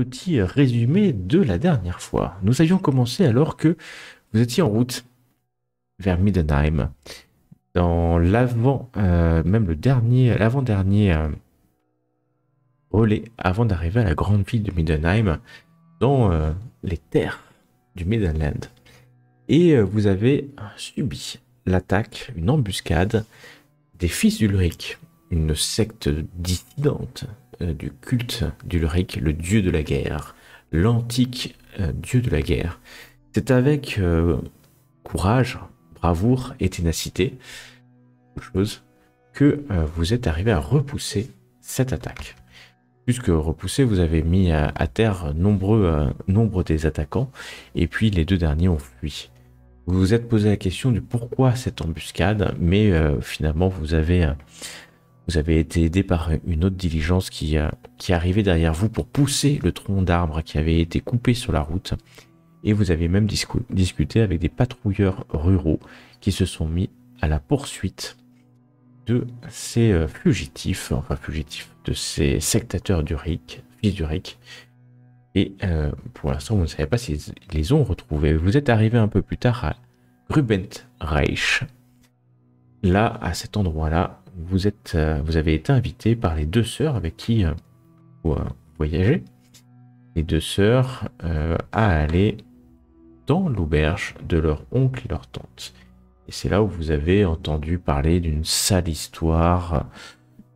petit résumé de la dernière fois. Nous avions commencé alors que vous étiez en route vers Middenheim, dans même l'avant-dernier relais, avant d'arriver à la grande ville de Middenheim, dans les terres du Middenland. Et vous avez subi l'attaque, une embuscade des fils d'Ulric, une secte dissidente du culte d'Ulric, le dieu de la guerre, l'antique dieu de la guerre. C'est avec courage, bravoure et ténacité, chose, que vous êtes arrivé à repousser cette attaque. Plus que repousser, vous avez mis à terre nombre des attaquants, et puis les deux derniers ont fui. Vous vous êtes posé la question du pourquoi cette embuscade, mais finalement vous avez été aidé par une autre diligence qui arrivait derrière vous pour pousser le tronc d'arbre qui avait été coupé sur la route. Et vous avez même discuté avec des patrouilleurs ruraux qui se sont mis à la poursuite de ces fugitifs, de ces sectateurs d'Ulric, fils d'Ulric. Et pour l'instant, vous ne savez pas s'ils les ont retrouvés. Vous êtes arrivé un peu plus tard à Grubenreich. Là, à cet endroit-là, vous avez été invité par les deux sœurs avec qui vous voyagez. Les deux sœurs à aller dans l'auberge de leur oncle et leur tante. Et c'est là où vous avez entendu parler d'une sale histoire,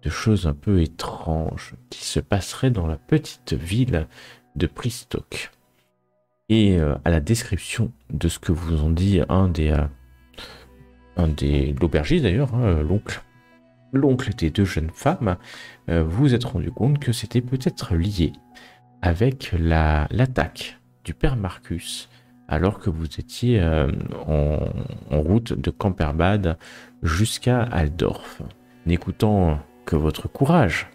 de choses un peu étranges qui se passeraient dans la petite ville de Pristok. Et à la description de ce que vous ont dit l'aubergiste d'ailleurs, hein, l'oncle des deux jeunes femmes, vous vous êtes rendu compte que c'était peut-être lié avec l'attaque du père Marcus alors que vous étiez en route de Camperbad jusqu'à Aldorf, n'écoutant que votre courage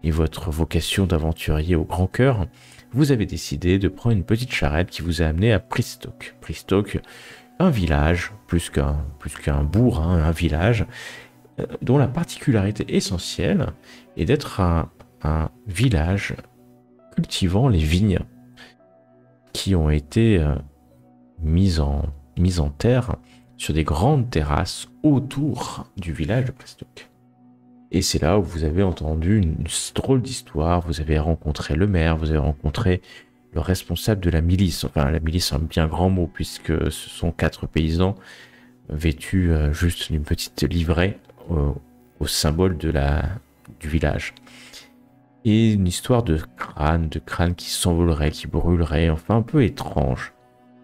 et votre vocation d'aventurier au grand cœur, vous avez décidé de prendre une petite charrette qui vous a amené à Pristok. Pristok, un village, plus qu'un bourg, hein, un village, dont la particularité essentielle est d'être un village cultivant les vignes qui ont été mises en terre sur des grandes terrasses autour du village de Pristok. Et c'est là où vous avez entendu une drôle d'histoire, vous avez rencontré le maire, vous avez rencontré le responsable de la milice. Enfin, la milice, c'est un bien grand mot, puisque ce sont 4 paysans vêtus juste d'une petite livrée au symbole du village. Et une histoire de crâne qui s'envolerait, qui brûlerait, enfin un peu étrange.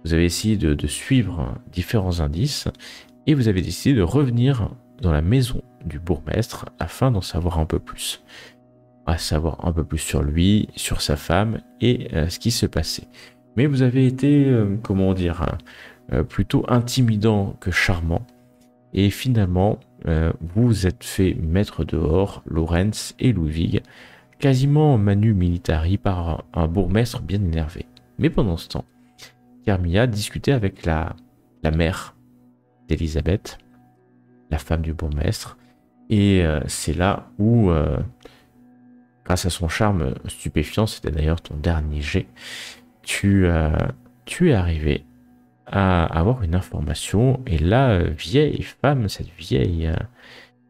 Vous avez essayé de suivre différents indices, et vous avez décidé de revenir dans la maison du bourgmestre afin d'en savoir un peu plus. À savoir un peu plus sur lui, sur sa femme et ce qui se passait. Mais vous avez été, plutôt intimidant que charmant. Et finalement, vous vous êtes fait mettre dehors, Lorenz et Ludwig, quasiment manu militari par un bourgmestre bien énervé. Mais pendant ce temps, Carmilla discutait avec la mère d'Elisabeth, la femme du bourgmestre, et c'est là où, grâce à son charme stupéfiant, c'était d'ailleurs ton dernier jet, tu es arrivé à avoir une information, et la vieille femme, cette vieille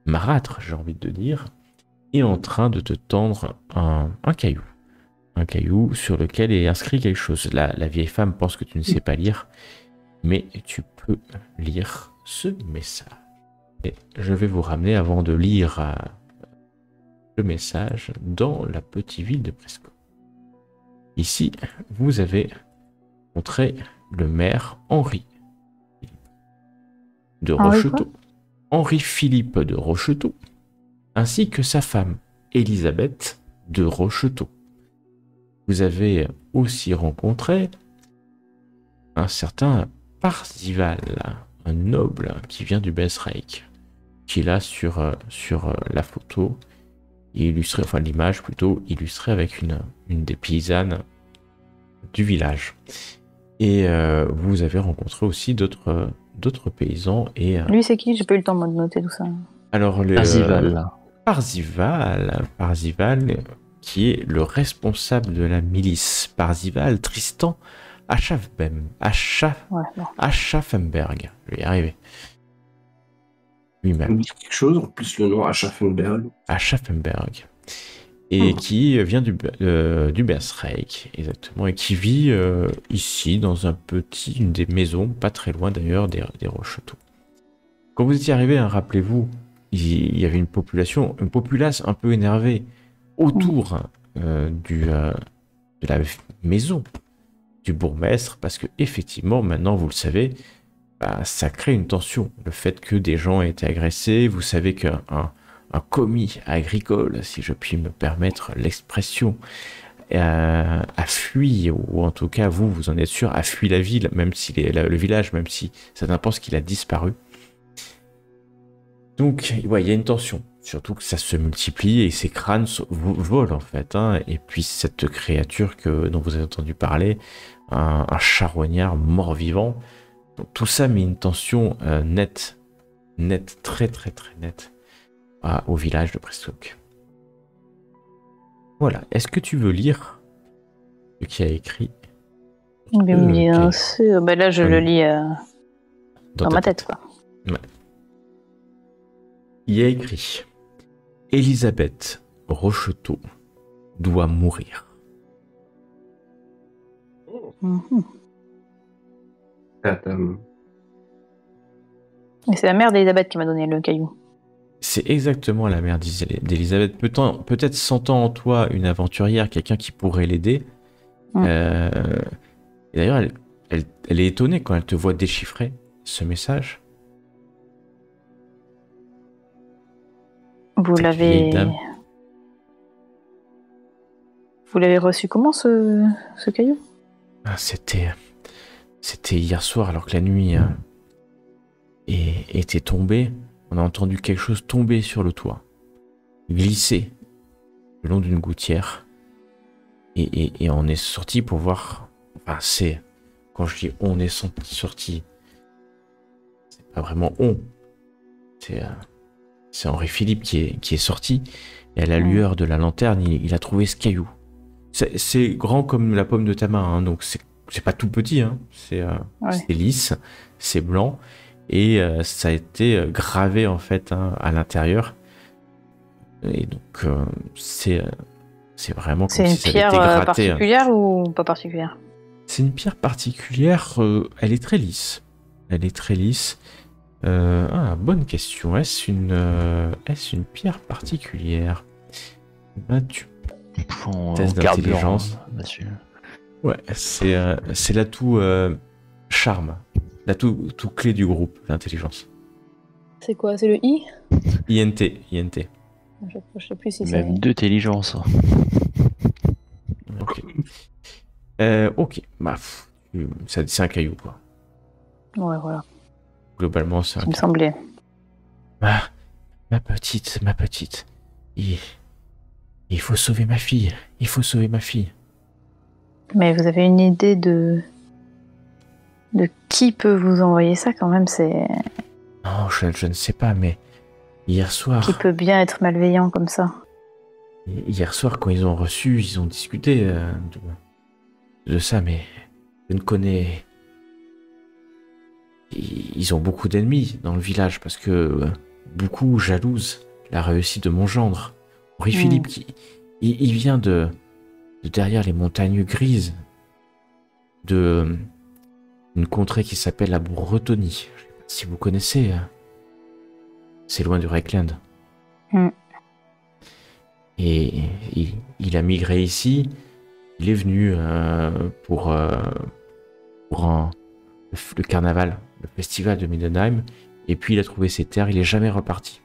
marâtre, j'ai envie de dire, est en train de te tendre un caillou sur lequel est inscrit quelque chose. La vieille femme pense que tu ne sais pas lire, mais tu peux lire ce message. Et je vais vous ramener avant de lire le message dans la petite ville de Prisco. Ici, vous avez montré le maire Henri de Rocheteau, Henri Philippe de Rocheteau, ainsi que sa femme Elisabeth de Rocheteau. Vous avez aussi rencontré un certain Parzival, un noble qui vient du Besreich, qui est là sur la photo, illustré, enfin l'image plutôt, illustrée avec une des paysannes du village. Et vous avez rencontré aussi d'autres paysans. Et lui, c'est qui? J'ai pas eu le temps moi, de noter tout ça. alors Parzival. Parzival, qui est le responsable de la milice Parzival, Tristan Aschaffenberg. Je vais y arriver. Lui-même. Quelque chose, en plus le nom Aschaffenberg. Aschaffenberg. Et qui vient du Berserk, exactement, et qui vit ici, dans une des maisons, pas très loin d'ailleurs des Rocheteaux. Quand vous étiez arrivé, hein, rappelez-vous, il y avait une populace un peu énervée autour de la maison du bourgmestre, parce que effectivement, maintenant, vous le savez, ça crée une tension. Le fait que des gens aient été agressés, vous savez qu'un commis agricole, si je puis me permettre l'expression, a fui, ou en tout cas, vous en êtes sûr, a fui la ville, même si le village, même si certains pensent qu'il a disparu. Donc, ouais, il y a une tension. Surtout que ça se multiplie et ces crânes volent en fait. Hein. Et puis cette créature dont vous avez entendu parler, un charognard mort-vivant. Donc, tout ça met une tension nette, très très très nette au village de Prestock. Voilà. Est-ce que tu veux lire ce qu'il y a écrit? Bien sûr. Ben là, je le lis dans ma tête, quoi. Ouais. Il y a écrit: Elisabeth Rocheteau doit mourir. Et c'est la mère d'Elisabeth qui m'a donné le caillou. C'est exactement la mère d'Elisabeth. Peut-être sentant en toi une aventurière, quelqu'un qui pourrait l'aider. Et d'ailleurs, elle est étonnée quand elle te voit déchiffrer ce message. Vous l'avez reçu comment, ce caillou? C'était hier soir, alors que la nuit était tombée. On a entendu quelque chose tomber sur le toit, glisser le long d'une gouttière. Et on est sorti pour voir... Enfin, quand je dis on est sorti, c'est pas vraiment on. C'est Henri-Philippe qui est sorti. Et à la lueur de la lanterne, il a trouvé ce caillou. C'est grand comme la paume de ta main, hein, donc c'est pas tout petit. Hein. C'est lisse, c'est blanc. Et ça a été gravé en fait à l'intérieur. Et donc c'est vraiment comme si ça avait été gratté. C'est une pierre particulière ou pas particulière? C'est une pierre particulière. Elle est très lisse. Bonne question. Est-ce une pierre particulière? Tu test d'intelligence. Ouais, c'est l'atout charme. L'atout clé du groupe, l'intelligence. C'est quoi? C'est le I? INT. Je sais plus si c'est... Même d'intelligence. Ok. Bah, c'est un caillou, quoi. Ouais, voilà. Globalement, c'est un caillou. Il me semblait. Ma petite. Il faut sauver ma fille. Mais vous avez une idée de qui peut vous envoyer ça quand même? C'est... Non, je ne sais pas, mais hier soir... Qui peut bien être malveillant comme ça? Hier soir, quand ils ont discuté de ça, mais je ne connais... Ils ont beaucoup d'ennemis dans le village, parce que beaucoup jalousent la réussite de mon gendre. Henri-Philippe, il vient de derrière les montagnes grises, une contrée qui s'appelle la Bretonie. Je sais pas si vous connaissez. C'est loin du Reichland. Et il a migré ici. Il est venu pour le carnaval, le festival de Middenheim. Et puis il a trouvé ses terres. Il est jamais reparti.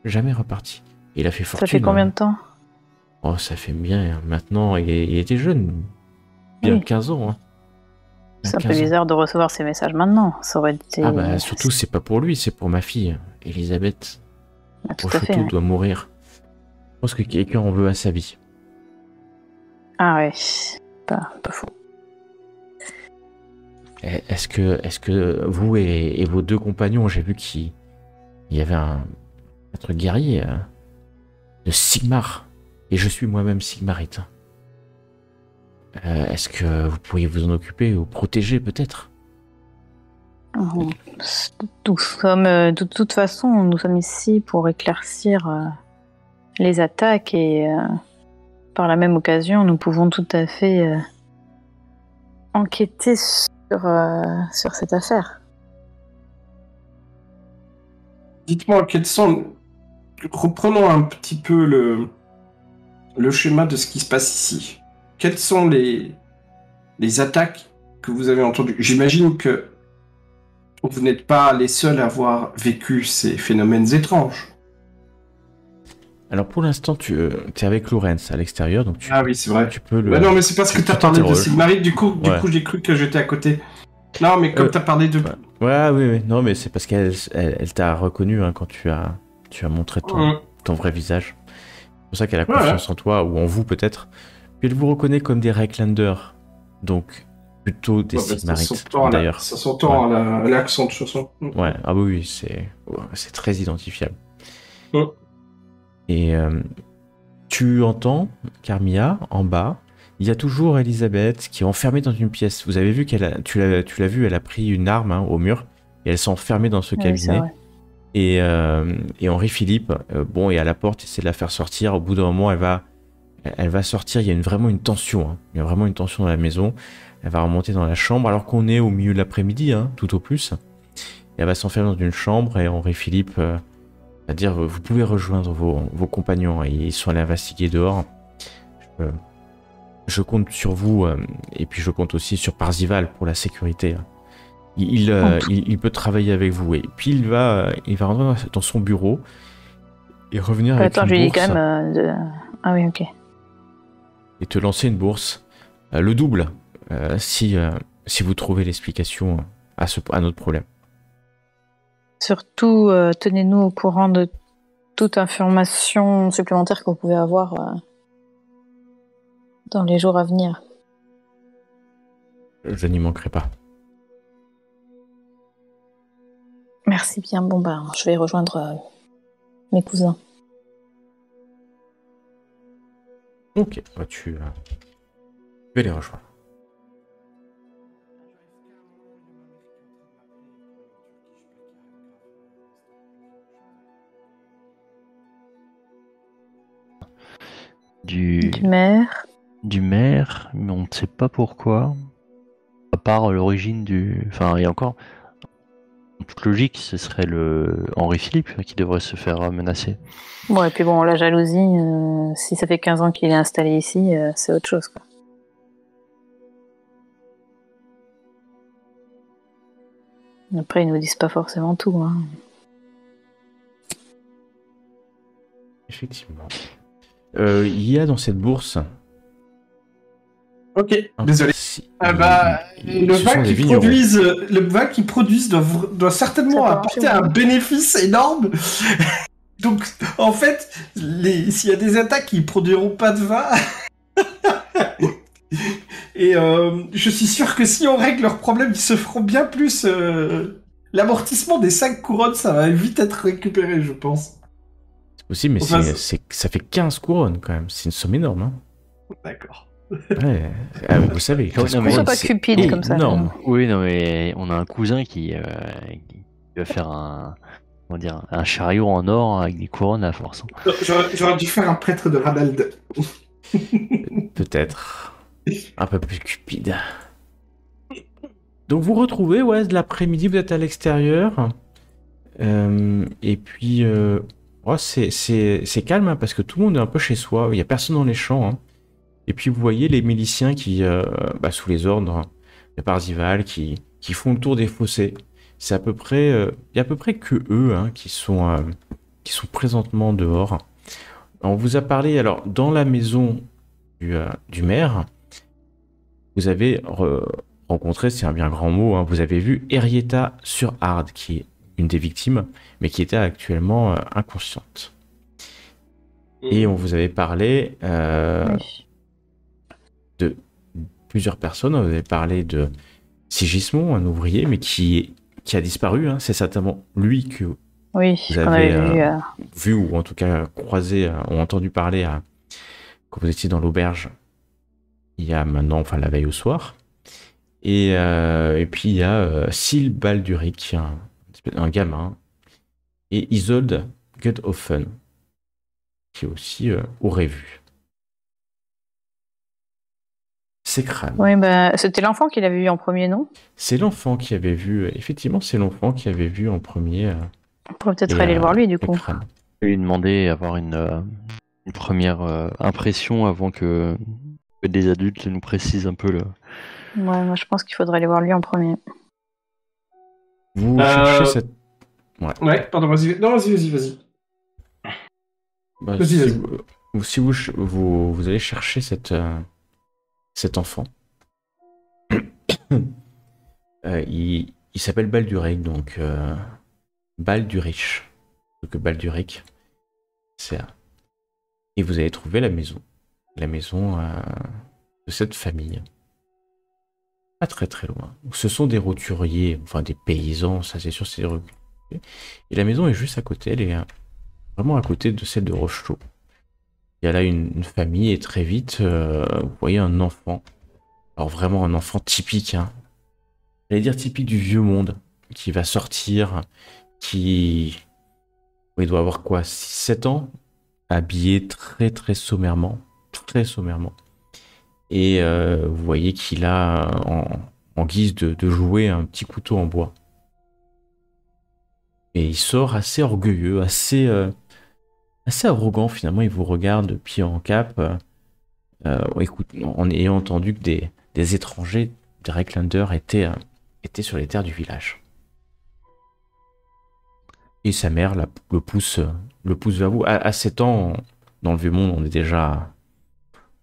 Et il a fait fortune. Ça fait combien de temps? Oh, ça fait bien. Maintenant, il était jeune. Bien 15 ans. Hein. C'est un peu bizarre de recevoir ces messages maintenant. Ça aurait été... surtout, c'est pas pour lui, c'est pour ma fille. Elisabeth Rocheteau doit mourir. Je pense que quelqu'un en veut à sa vie. Ah ouais, pas faux. Est-ce que vous et vos deux compagnons, j'ai vu qu'il y avait un guerrier de Sigmar Et je suis moi-même Sigmarite. Est-ce que vous pourriez vous en occuper ou protéger peut-être? De toute façon, nous sommes ici pour éclaircir les attaques et par la même occasion, nous pouvons tout à fait enquêter sur cette affaire. Dites-moi, reprenons un petit peu le schéma de ce qui se passe ici. Quelles sont les attaques que vous avez entendues? J'imagine que vous n'êtes pas les seuls à avoir vécu ces phénomènes étranges. Alors pour l'instant, tu es avec Lorenz à l'extérieur, donc Ah oui, c'est vrai. Tu peux le... Bah non, mais c'est parce que tu as parlé de Sigmarite, du coup j'ai cru que j'étais à côté. Non, mais comme tu as parlé de... Ouais, oui. Non, mais c'est parce qu'elle t'a reconnu quand tu as montré ton vrai visage. C'est pour ça qu'elle a confiance en toi, ou en vous peut-être. Puis elle vous reconnaît comme des Reichlanders, donc plutôt des Sigmarites, d'ailleurs. Ça s'entend à l'accent de chanson. Ouais, ah oui, c'est très identifiable. Et tu entends, Carmilla, en bas, il y a toujours Elisabeth qui est enfermée dans une pièce. Vous avez vu tu l'as vu, elle a pris une arme au mur et elle s'est enfermée dans ce cabinet. Et Henri-Philippe, est à la porte, essaie de la faire sortir. Au bout d'un moment, elle va sortir. Il y a vraiment une tension. Il y a vraiment une tension dans la maison. Elle va remonter dans la chambre alors qu'on est au milieu de l'après-midi, tout au plus. Et elle va s'enfermer dans une chambre et Henri-Philippe va dire vous pouvez rejoindre vos compagnons. Et ils sont allés investiguer dehors. Je compte sur vous et puis je compte aussi sur Parzival pour la sécurité. Il peut travailler avec vous et puis il va rentrer dans son bureau et revenir avec une bourse. Attends, je lui dis quand même Ah oui, ok. Et te lancer une bourse, le double, si vous trouvez l'explication à notre problème. Surtout, tenez-nous au courant de toute information supplémentaire que vous pouvez avoir dans les jours à venir. Je n'y manquerai pas. Merci bien. Bon, je vais rejoindre mes cousins. Ok, tu vas les rejoindre. Du maire. Du maire, mais on ne sait pas pourquoi. À part l'origine du... Enfin, et encore... En toute logique, ce serait le Henri-Philippe qui devrait se faire menacer. Bon, et puis bon, la jalousie, si ça fait 15 ans qu'il est installé ici, c'est autre chose, quoi. Après, ils nous disent pas forcément tout, Effectivement. Il y a dans cette bourse... Ok, désolé. Le vin qu'ils produisent doit certainement apporter un bénéfice énorme. Donc, en fait, s'il y a des attaques, ils produiront pas de vin. Et je suis sûr que si on règle leurs problèmes, ils se feront bien plus. L'amortissement des 5 couronnes, ça va vite être récupéré, je pense. C'est possible, mais ça fait 15 couronnes quand même. C'est une somme énorme. D'accord. Ouais, vous savez, ne sois pas cupide comme ça. Énorme. Oui, non, mais on a un cousin qui va faire un chariot en or avec des couronnes à force. J'aurais dû faire un prêtre de Ranald. Peut-être. Un peu plus cupide. Donc vous retrouvez, de l'après-midi, vous êtes à l'extérieur. Et puis, c'est calme parce que tout le monde est un peu chez soi. Il n'y a personne dans les champs. Et puis vous voyez les miliciens qui, sous les ordres de Parzival, qui font le tour des fossés. C'est à peu près, il y a à peu près que eux qui sont présentement dehors. On vous a parlé, alors dans la maison du maire, vous avez rencontré, c'est un bien grand mot, vous avez vu Henrietta Surhard, qui est une des victimes, mais qui était actuellement inconsciente. Et on vous avait parlé de plusieurs personnes. Vous avez parlé de Sigismond, un ouvrier, mais qui a disparu. C'est certainement lui que vous avez vu ou en tout cas croisé ou entendu parler quand vous étiez dans l'auberge, il y a maintenant, enfin la veille au soir. Et puis il y a Syl Balduric, un gamin, et Isolde Guthoffen, qui aussi aurait vu. Ces crânes. Oui, bah, c'était l'enfant qui l'avait vu en premier, non? C'est l'enfant qui avait vu, effectivement, c'est l'enfant qui avait vu en premier. On pourrait peut-être Et, aller le voir lui, du les coup. crânes. Je vais lui demander avoir une première impression avant que des adultes nous précisent un peu le. Ouais, moi je pense qu'il faudrait aller voir lui en premier. Vous cherchez cette. Ouais, pardon, vas-y. Non, vas-y. Bah, Vas-y, si vas-y. si vous allez chercher cet enfant, il s'appelle Balduric, donc Baldurich. Donc Balduric, c'est et vous allez trouver la maison de cette famille. Pas très très loin. Ce sont des roturiers, enfin des paysans, ça c'est sûr, c'est des roturiers. Et la maison est juste à côté, elle est vraiment à côté de celle de Rocheclos. Il y a là une famille et très vite, vous voyez un enfant. Alors vraiment un enfant typique, hein. J'allais dire typique du vieux monde, qui va sortir, qui... Il doit avoir quoi, 6-7 ans, habillé très très sommairement, très sommairement. Et vous voyez qu'il a en guise de jouet un petit couteau en bois. Et il sort assez orgueilleux, assez arrogant finalement. Il vous regarde de pied en cap. Écoute, en ayant entendu que des étrangers, des Recklanders étaient sur les terres du village. Et sa mère le pousse vers vous. À 7 ans, dans le vieux monde, on est déjà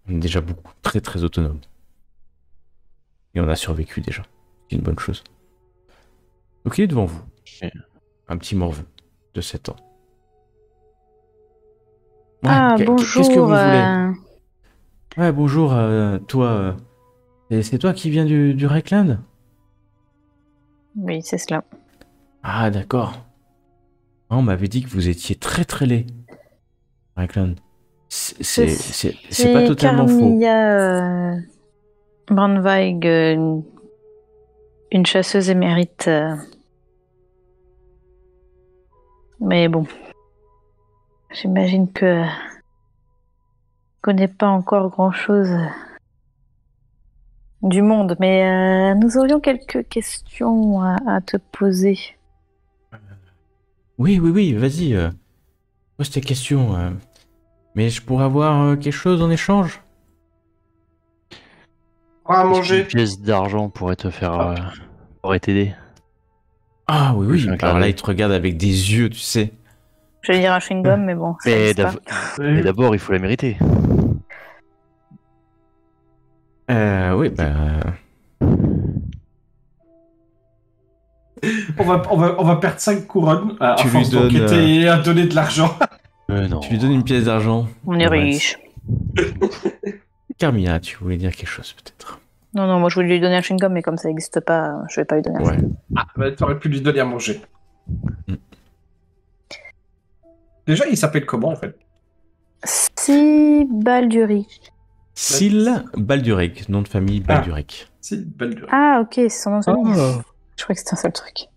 beaucoup, très très autonome. Et on a survécu déjà. C'est une bonne chose. Donc il est devant vous. Un petit morveux de 7 ans. Ouais, Ah, Qu'est-ce que vous bonjour. voulez? Ouais, bonjour, toi. C'est toi qui viens du Reckland? Oui, c'est cela. Ah, d'accord. Ah, on m'avait dit que vous étiez très très laid. Reckland. C'est pas totalement faux. Carmilla Brandweig, une chasseuse émérite. Mais bon, j'imagine que je connais pas encore grand-chose du monde, mais nous aurions quelques questions à te poser. Oui, vas-y. Pose tes questions. Mais je pourrais avoir quelque chose en échange? À Une manger. pièce d'argent pourrait te faire. Pourrait t'aider. Ah oui, J'ai un oui. clin Alors là, d'œil. il te regarde avec des yeux, tu sais. Je vais dire un chewing-gum, mais bon, ça Mais existe pas. mais d'abord, il faut la mériter. Oui, bah... On va perdre 5 couronnes à Tu lui force donnes, d'enquêter et à donner de l'argent. Non. Tu lui donnes une pièce d'argent. On est Ouais. riche. Carmilla, tu voulais dire quelque chose peut-être? Non, moi je voulais lui donner un chewing-gum, mais comme ça n'existe pas, je vais pas lui donner un Ouais. chewing-gum. Ah, bah, t'aurais pu lui donner à manger. Mm. Déjà, il s'appelle comment, en fait? Si Balduric. Syl Balduric, nom de famille Balduric. C'est Baldur. Ah, ok, c'est son nom de famille. Oh. Je croyais que c'était un seul truc.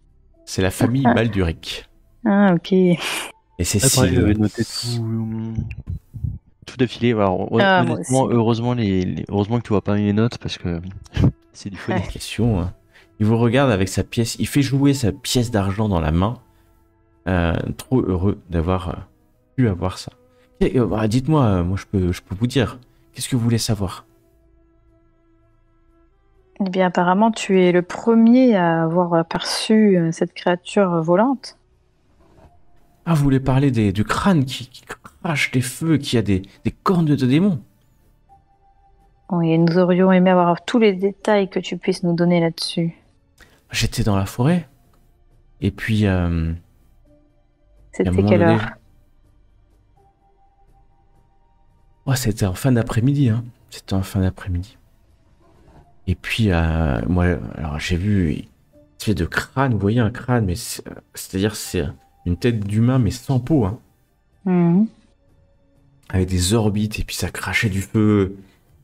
C'est la famille Balduric. Ah, ok. Et c'est Après, j'avais Syl. noté tout d'affilée. Alors, Ah, moi honnêtement, aussi. heureusement que tu vois pas mes notes parce que c'est du phonique. Question. Il vous regarde avec sa pièce. Il fait jouer sa pièce d'argent dans la main. Trop heureux d'avoir pu avoir ça. Dites-moi, moi je peux vous dire. Qu'est-ce que vous voulez savoir? Eh bien, apparemment, tu es le premier à avoir aperçu cette créature volante. Ah, vous voulez parler du crâne qui crache des feux, qui a des cornes de démon? Oui, et nous aurions aimé avoir tous les détails que tu puisses nous donner là-dessus. J'étais dans la forêt. Et puis, à un C'était moment quelle donné, heure? ouais, c'était en fin d'après-midi, hein. C'était en fin d'après-midi. Et puis, moi, alors j'ai vu une espèce de crâne, vous voyez un crâne, mais c'est-à-dire c'est une tête d'humain, mais sans peau, hein. Mhm. avec des orbites, et puis ça crachait du feu,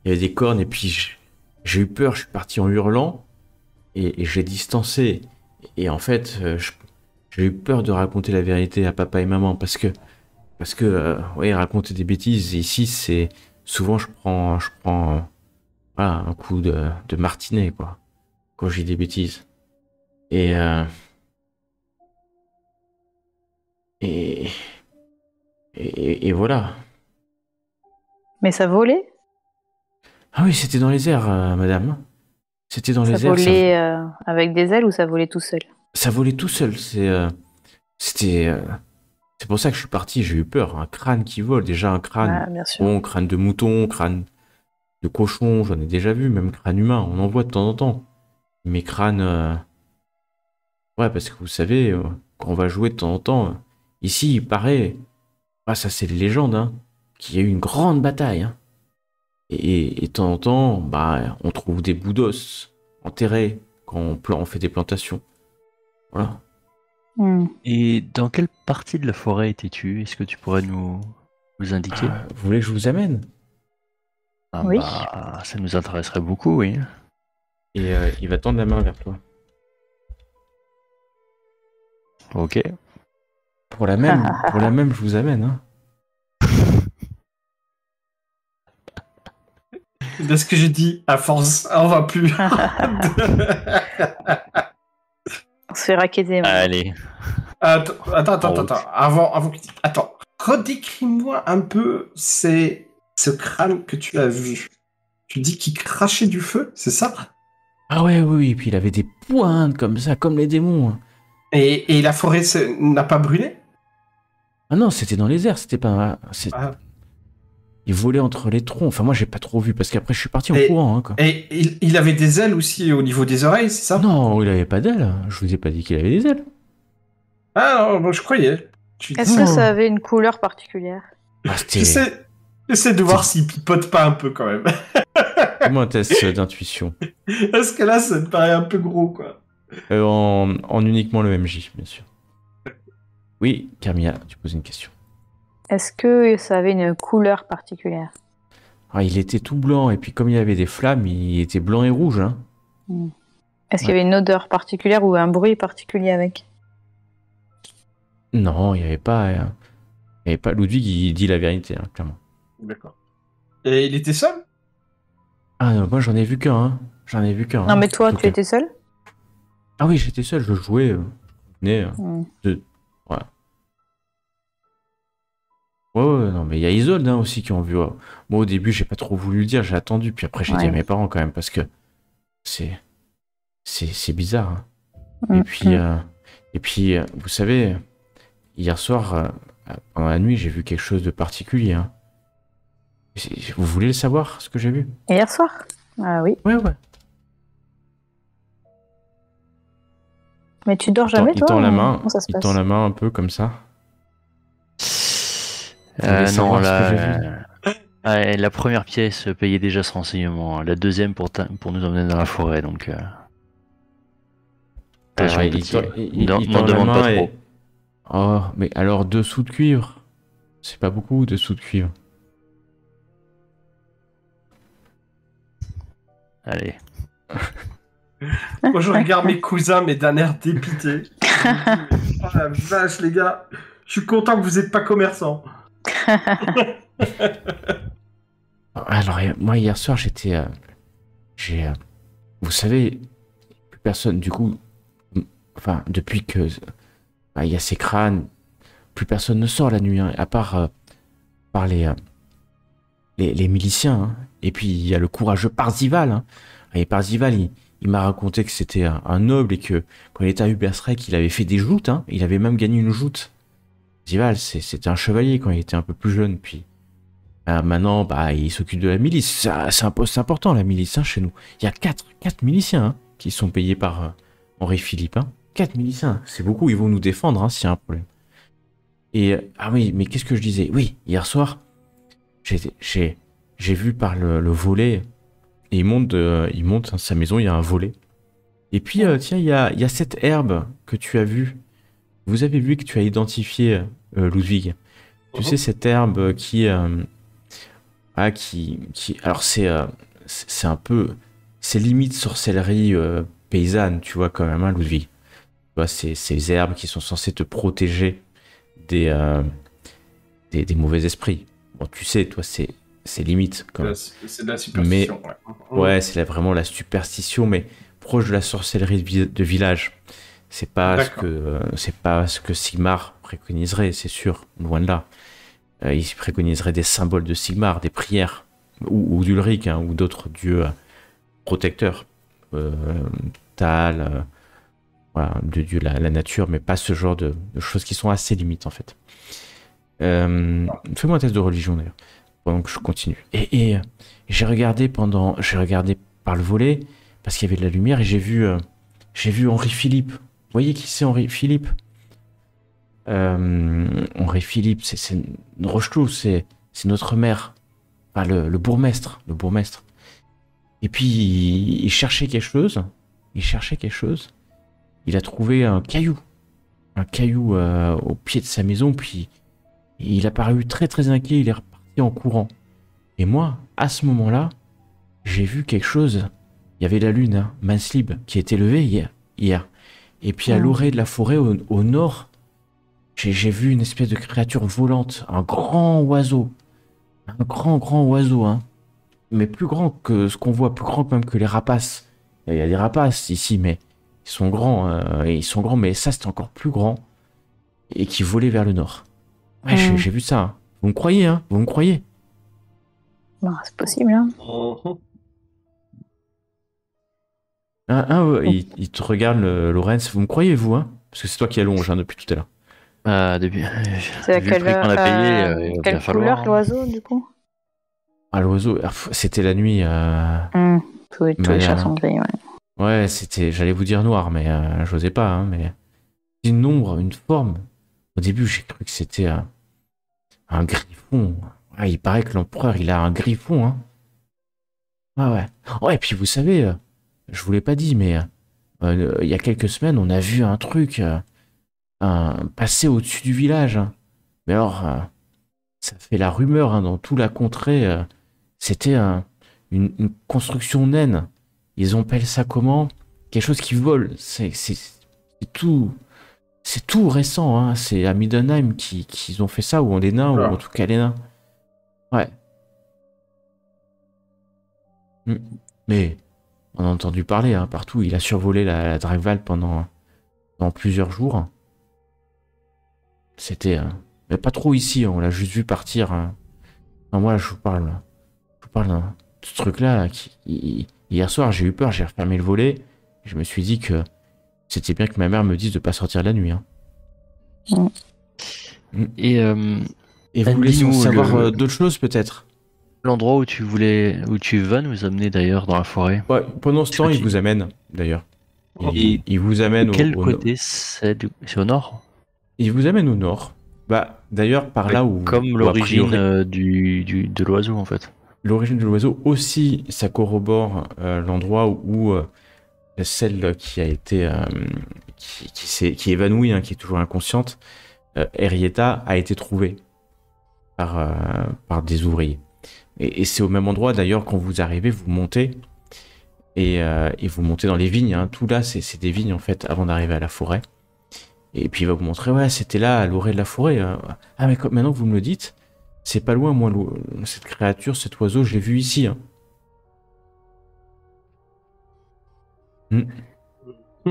il y avait des cornes, et puis j'ai eu peur, je suis parti en hurlant, et j'ai distancé. Et en fait, j'ai eu peur de raconter la vérité à papa et maman, parce que ouais, raconter des bêtises, et ici, c'est souvent je prends voilà, un coup de martinet, quoi, quand j'ai des bêtises. Et, et, et voilà. Mais ça volait? Ah oui, c'était dans les airs, madame. C'était dans Ça les airs. volait avec des ailes ou ça volait tout seul? Ça volait tout seul. C'est pour ça que je suis parti. J'ai eu peur. Un crâne qui vole. Déjà un crâne. Ah, bien sûr. Bon, crâne de mouton, crâne de cochon. J'en ai déjà vu. Même crâne humain. On en voit de temps en temps. Mais crâne. Ouais, parce que vous savez, quand on va jouer de temps en temps, ici, il paraît. Ah, ça, c'est les légendes, hein. Qu'il y a eu une grande bataille, hein. Et de temps en temps, bah, on trouve des bouts d'os enterrés quand on fait des plantations. Voilà. Et dans quelle partie de la forêt étais-tu? Est-ce que tu pourrais nous indiquer? Vous voulez que je vous amène? Oui. Bah, ça nous intéresserait beaucoup, oui. Et il va tendre la main vers toi. Ok. Pour la même, je vous amène. Hein. De ce que j'ai dit, à force, on va plus. On se fait racketter. Allez. Attends. Attends. Redécris-moi un peu ce crâne que tu as vu. Tu dis qu'il crachait du feu, c'est ça? Ah ouais, oui, et puis il avait des pointes comme ça, comme les démons. Hein. Et la forêt n'a pas brûlé? Ah non, c'était dans les airs, c'était pas... Ah. Il volait entre les troncs. Enfin, moi, j'ai pas trop vu, parce qu'après, je suis parti en courant. Hein, quoi. Et il avait des ailes aussi au niveau des oreilles, c'est ça? Non, il avait pas d'ailes. Je vous ai pas dit qu'il avait des ailes. Ah non, moi, je croyais. Est-ce que ça avait une couleur particulière? J'essaie de voir s'il pipote pas un peu, quand même. Fais-moi un test d'intuition. Parce que là, ça me paraît un peu gros, quoi. En uniquement le MJ, bien sûr. Oui, Carmilla, tu poses une question. Est-ce que ça avait une couleur particulière? Ah, il était tout blanc, et puis comme il y avait des flammes, il était blanc et rouge. Hein. Est-ce qu'il y avait une odeur particulière ou un bruit particulier avec? Non, il n'y avait pas... Ludwig, il dit la vérité, hein, clairement. D'accord. Et il était seul? Ah non, moi j'en ai vu qu'un. Hein. J'en ai vu qu'un. Non, mais toi, tu étais seul? Ah oui, j'étais seul, je jouais. Voilà. Ouais, non, mais il y a Isolde hein, aussi qui ont vu. Moi au début, j'ai pas trop voulu le dire, j'ai attendu, puis après j'ai dit à mes parents quand même, parce que c'est bizarre. Hein. Et puis, vous savez, hier soir, pendant la nuit, j'ai vu quelque chose de particulier. Hein. Vous voulez le savoir, ce que j'ai vu? Hier soir? Ah oui. Ouais. Mais tu dors jamais, toi? Il tend la main, Comment ça se passe? il tend la main un peu comme ça. Non, la première pièce payait déjà ce renseignement. La deuxième pour nous emmener dans la forêt, donc... Attention, il tend la main et... Oh, mais alors 2 sous de cuivre. C'est pas beaucoup, 2 sous de cuivre. Allez. Moi, je regarde mes cousins, mais d'un air dépité. Oh la vache, les gars. Je suis content que vous n'êtes pas commerçants. Alors, moi, hier soir, vous savez, plus personne, du coup... Enfin, depuis que... il y a ces crânes, plus personne ne sort la nuit, hein, à part les miliciens. Hein. Et puis, il y a le courageux Parzival. Hein. Et Parzival, il m'a raconté que c'était un noble et que quand il était à Ubersreich, il avait fait des joutes. Hein. Il avait même gagné une joute. Parzival, c'était un chevalier quand il était un peu plus jeune. Puis maintenant, il s'occupe de la milice. C'est un poste important, la milice, hein, chez nous. Il y a 4 miliciens hein, qui sont payés par Henri-Philippe. Hein. 4 miliciens, c'est beaucoup. Ils vont nous défendre hein, s'il y a un problème. Et ah oui, mais qu'est-ce que je disais? Oui, hier soir, j'ai vu par le volet. Et il monte dans sa maison, il y a un volet. Et puis, tiens, il y a cette herbe que tu as vue. Vous avez vu que tu as identifié, Ludwig. Tu sais, cette herbe qui Ah, alors c'est un peu, c'est limite sorcellerie paysanne, tu vois quand même, hein, Ludwig. Tu vois, ces herbes qui sont censées te protéger des, des mauvais esprits. Bon, tu sais, toi, c'est limite quand même. C'est de la superstition. Ouais, c'est vraiment la superstition, mais proche de la sorcellerie de village. C'est pas ce que Sigmar préconiserait, c'est sûr, loin de là. Il préconiserait des symboles de Sigmar, des prières, ou d'Ulric, hein, ou d'autres dieux protecteurs. Tal, voilà, de dieu la nature, mais pas ce genre de choses qui sont assez limites en fait. Fais-moi un test de religion d'ailleurs, pendant que je continue. Et j'ai regardé par le volet, parce qu'il y avait de la lumière, et j'ai vu Henri Philippe. Vous voyez qui c'est Henri Philippe? Henri Philippe, c'est Rochetou, c'est notre maire, enfin le bourgmestre, Et puis il cherchait quelque chose, il a trouvé un caillou au pied de sa maison, puis il a paru très très inquiet, il est reparti en courant. Et moi, à ce moment-là, j'ai vu quelque chose. Il y avait la lune, hein, Manslib, qui était levée hier. Et puis à l'orée de la forêt, au nord, j'ai vu une espèce de créature volante, un grand oiseau, hein, mais plus grand que ce qu'on voit, plus grand même que les rapaces. Il y a des rapaces ici, mais ils sont grands, mais ça c'était encore plus grand, et qui volait vers le nord. Ouais, j'ai vu ça. Hein. Vous me croyez, hein? Vous me croyez? Bon, c'est possible, hein. Il te regarde, Lorenz. Vous me croyez, vous, hein? Parce que c'est toi qui allonge hein, depuis tout à l'heure. C'est à quelle couleur l'oiseau, du coup? Ah, l'oiseau, c'était la nuit. Tous les chats sont gris, ouais. Ouais, j'allais vous dire noir, mais j'osais pas, hein, mais une ombre, une forme. Au début, j'ai cru que c'était un griffon. Ouais, il paraît que l'empereur, il a un griffon, hein. Ah ouais. Oh, et puis vous savez, je vous l'ai pas dit, mais il y a quelques semaines, on a vu un truc passer au-dessus du village. Hein. Mais alors, ça fait la rumeur hein, dans toute la contrée. C'était une construction naine. Ils appellent ça comment? Quelque chose qui vole. C'est tout. C'est tout récent. Hein. C'est à Middenheim qu'ils ont fait ça, ou les nains, ou en tout cas les nains. Ouais. Mais on a entendu parler hein, partout. Il a survolé la Dragval pendant plusieurs jours. C'était... mais pas trop ici, hein. On l'a juste vu partir. Hein. Non, moi, je vous parle hein, de ce truc-là. Hier soir, j'ai eu peur, j'ai refermé le volet. Et je me suis dit que c'était bien que ma mère me dise de pas sortir la nuit. Hein. Et vous voulez savoir d'autres choses, peut-être? L'endroit où tu vas nous amener, d'ailleurs, dans la forêt. Ouais, pendant ce temps, il vous amène, d'ailleurs. Il vous amène quel côté c'est au nord? Il vous amène au nord. Bah, d'ailleurs, par là où... Comme l'origine de l'oiseau, en fait. L'origine de l'oiseau aussi, ça corrobore l'endroit où celle qui a été... qui est évanouie, hein, qui est toujours inconsciente, Henrietta, a été trouvée par des ouvriers. Et c'est au même endroit, d'ailleurs, quand vous arrivez, vous montez, et vous montez dans les vignes. Hein. Tout là, c'est des vignes, en fait, avant d'arriver à la forêt. Et puis il va vous montrer, ouais, c'était là, à l'orée de la forêt. Ah, mais maintenant que vous me le dites, c'est pas loin, moi, cette créature, cet oiseau, je l'ai vu ici. Hein.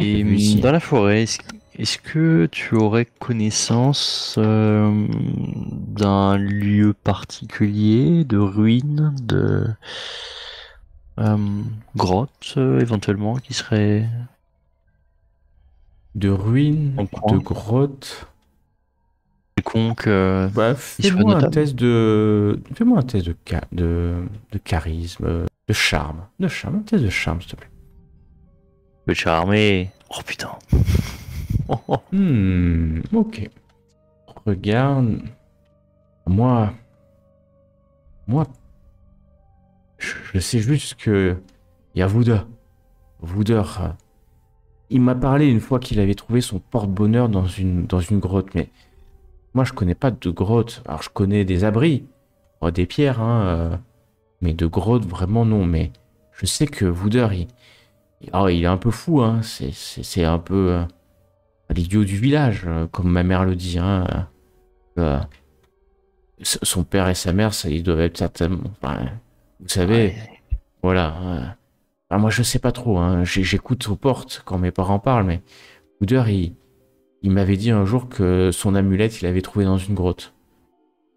Et dans la forêt, est-ce que tu aurais connaissance d'un lieu particulier, de ruines, de grottes, éventuellement, qui serait... De ruines, de grottes. Quelconque. Fais-moi un test de charisme, de charme. Un test de charme, s'il te plaît. Je peux charmer. Oh putain. Ok. Regarde. Moi, je sais juste que il y a Wouder. Il m'a parlé une fois qu'il avait trouvé son porte-bonheur dans une grotte, mais moi je connais pas de grotte. Alors je connais des abris, des pierres, hein, mais de grotte, vraiment non. Mais je sais que Wooder, il est un peu fou, hein. C'est un peu l'idiot du village, comme ma mère le dit, hein. Son père et sa mère, ils doivent être certainement... Enfin, vous savez, Ouais. voilà. Enfin, moi, je sais pas trop, hein. J'écoute aux portes quand mes parents parlent, mais Wooder, il m'avait dit un jour que son amulette, il l'avait trouvé dans une grotte.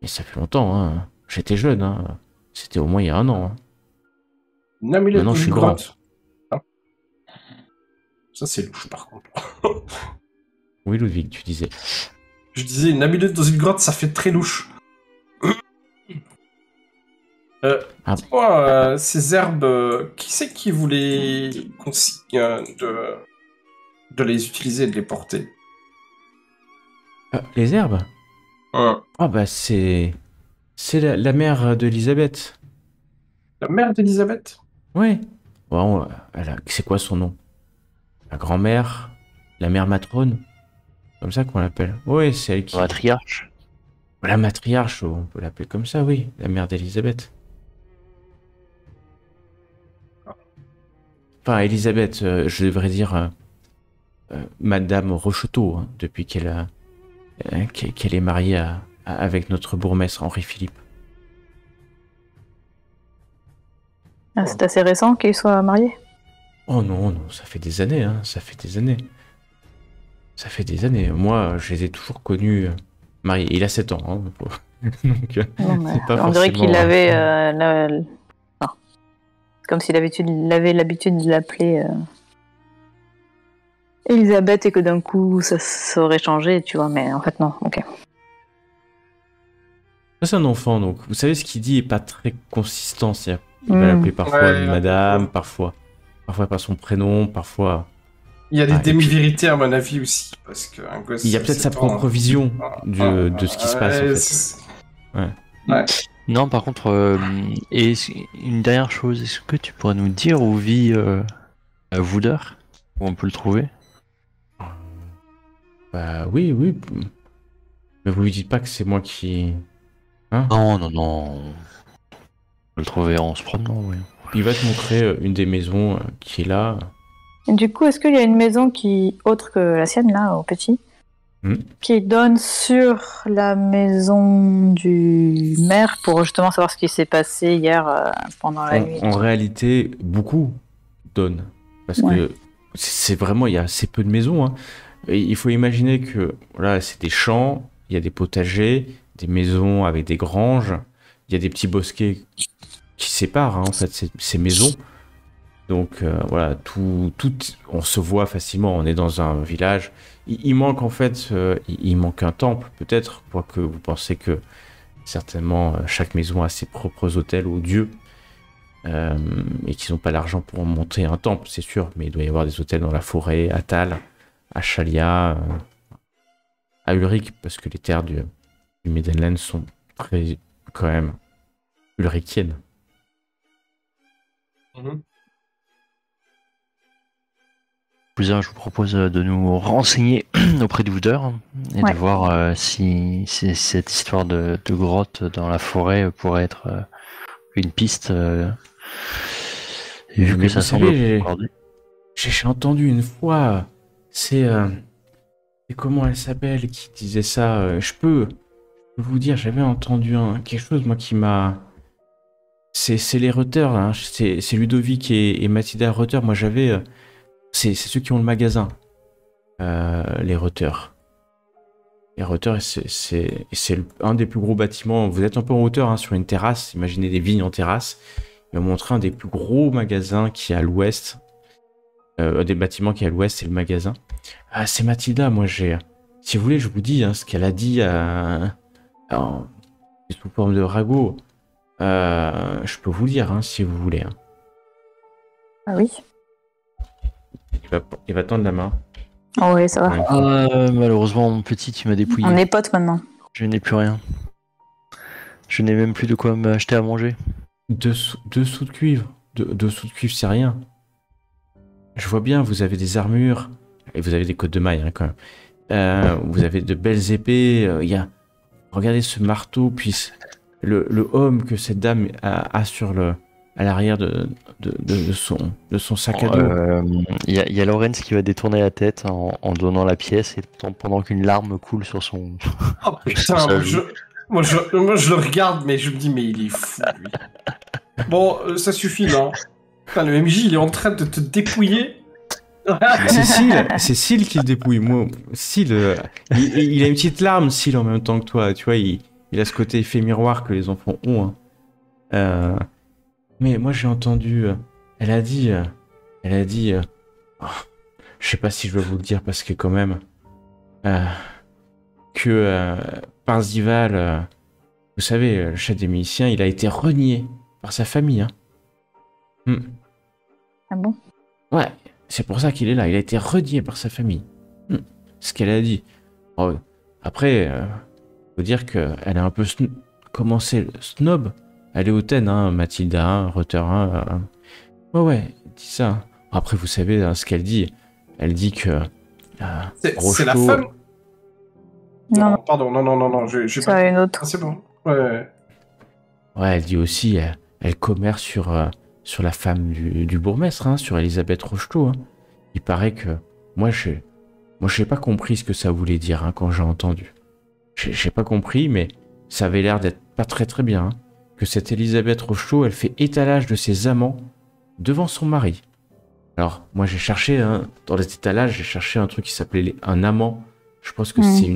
Mais ça fait longtemps, hein. J'étais jeune, hein. C'était au moins il y a 1 an, hein. Une amulette Maintenant, dans je suis une grand. grotte. Ah. Ça, c'est louche, par contre. Oui, Ludwig, tu disais. Je disais, une amulette dans une grotte, ça fait très louche. Ah. Dis-moi, ces herbes, qui c'est qui voulait consigne de les utiliser et de les porter? Les herbes? Hein. Ah bah c'est la mère d'Elisabeth. La mère d'Elisabeth? Ouais. Bon, c'est quoi son nom? La grand-mère, la mère matrone, comme ça qu'on l'appelle. Ouais, c'est elle qui. Matriarche. La matriarche, on peut l'appeler comme ça, oui, la mère d'Elisabeth. Enfin, Elisabeth, je devrais dire Madame Rocheteau, hein, depuis qu'elle est mariée avec notre bourgmestre Henri-Philippe. Ah, c'est assez récent qu'il soit marié. Oh non, non, ça fait des années, hein, ça fait des années. Ça fait des années. Moi, je les ai toujours connus mariés. Il a 7 ans, hein, donc Non, mais c'est pas on dirait forcément... qu'il avait enfin, comme s'il avait l'habitude de l'appeler Elisabeth et que d'un coup ça aurait changé, tu vois, mais en fait non, ok. C'est un enfant, donc vous savez ce qu'il dit est pas très consistant. C'est-à-dire, il va l'appeler parfois Ouais, madame, parfois par son prénom, parfois... Il y a des Ah, et puis- demi-vérités, à mon avis, aussi. Parce qu'un gosse. Il y a peut-être sa propre vision de ce qui se passe, en fait. Ouais. Non, par contre, et une dernière chose, est-ce que tu pourrais nous dire où vit Wooder? Où on peut le trouver? Bah oui, oui. Mais vous lui dites pas que c'est moi qui... Hein? Non, non, non. On peut le trouver en se promenant, oui. Il va te montrer une des maisons qui est là. Et du coup, est-ce qu'il y a une maison autre que la sienne, là, au petit, qui donne sur la maison du maire pour justement savoir ce qui s'est passé hier pendant la nuit? En réalité, beaucoup donnent. Parce que c'est vraiment, il y a assez peu de maisons, hein. Et il faut imaginer que voilà, c'est des champs, il y a des potagers, des maisons avec des granges, il y a des petits bosquets qui séparent, hein, en fait, ces maisons. Donc voilà, tout, on se voit facilement, on est dans un village. Il manque en fait, il manque un temple peut-être, quoique vous pensez que certainement chaque maison a ses propres hôtels aux dieux, et qu'ils n'ont pas l'argent pour monter un temple, c'est sûr, mais il doit y avoir des hôtels dans la forêt, à Thal, à Chalia, à Ulrich, parce que les terres du Middenland sont très, quand même, ulrichiennes. Cousin, je vous propose de nous renseigner auprès de Wooder et Ouais. de voir si cette histoire de grotte dans la forêt pourrait être une piste. Et vu Mais que ça vous semble savez, concordé. j'ai entendu une fois, c'est comment elle s'appelle qui disait ça, je peux vous dire, j'avais entendu quelque chose moi qui m'a... C'est les Reuters, hein, c'est Ludovic et Mathilda Reuter, moi j'avais... c'est ceux qui ont le magasin, les Reuters. Les Reuters, c'est un des plus gros bâtiments, vous êtes un peu en hauteur, hein, sur une terrasse, imaginez des vignes en terrasse, ils m'ont montré un des plus gros magasins qui est à l'ouest, des bâtiments qui est à l'ouest, c'est le magasin. Ah, c'est Mathilda, moi j'ai... Si vous voulez, je vous dis ce qu'elle a dit sous forme de ragot. Je peux vous le dire, si vous voulez. Ah oui. Il va tendre la main. Oh oui, ça va. Malheureusement, mon petit, tu m'as dépouillé. On est potes maintenant. Je n'ai plus rien. Je n'ai même plus de quoi m'acheter à manger. 2 sous de cuivre. 2 sous de cuivre, c'est rien. Je vois bien, vous avez des armures. Et vous avez des côtes de mailles, quand même. Vous avez de belles épées. Regardez ce marteau, puis le homme que cette dame a à l'arrière de son sac à dos. Il y a Lorenz qui va détourner la tête en donnant la pièce et pendant qu'une larme coule sur son. Oh putain, moi je le regarde, mais je me dis, mais il est fou, lui. Bon, ça suffit, là. Putain, le MJ, il est en train de te dépouiller. C'est Syl qui le dépouille. Moi, Syl, il a une petite larme, Syl, en même temps que toi. Tu vois, il a ce côté effet miroir que les enfants ont. Hein. Mais moi, j'ai entendu... elle a dit... oh, je sais pas si je dois vous le dire, parce que quand même... que Parzival... vous savez, le chef des miliciens, il a été renié par sa famille. Hein. Ah bon? Ouais, c'est pour ça qu'il est là. Il a été renié par sa famille. Ce qu'elle a dit. Oh, après, faut dire qu'elle a un peu commencé snob. Elle est hautaine, hein, Mathilda, hein, Rutter. Hein, ouais, elle dit ça. Après, vous savez hein, ce qu'elle dit. Elle dit que... c'est la femme... Non. Pardon, non, j'ai pas... C'est une autre. Ah, c'est bon. Ouais, elle dit aussi... elle commerce sur la femme du bourgmestre, hein, sur Elisabeth Rocheteau. Hein. Il paraît que... Moi, j'ai pas compris ce que ça voulait dire hein, quand j'ai entendu. J'ai pas compris, mais ça avait l'air d'être pas très très bien. Hein. Que cette Elisabeth Rocheteau, elle fait étalage de ses amants devant son mari. Alors, moi j'ai cherché, hein, dans les étalages, j'ai cherché un truc qui s'appelait un amant. Je pense que c'est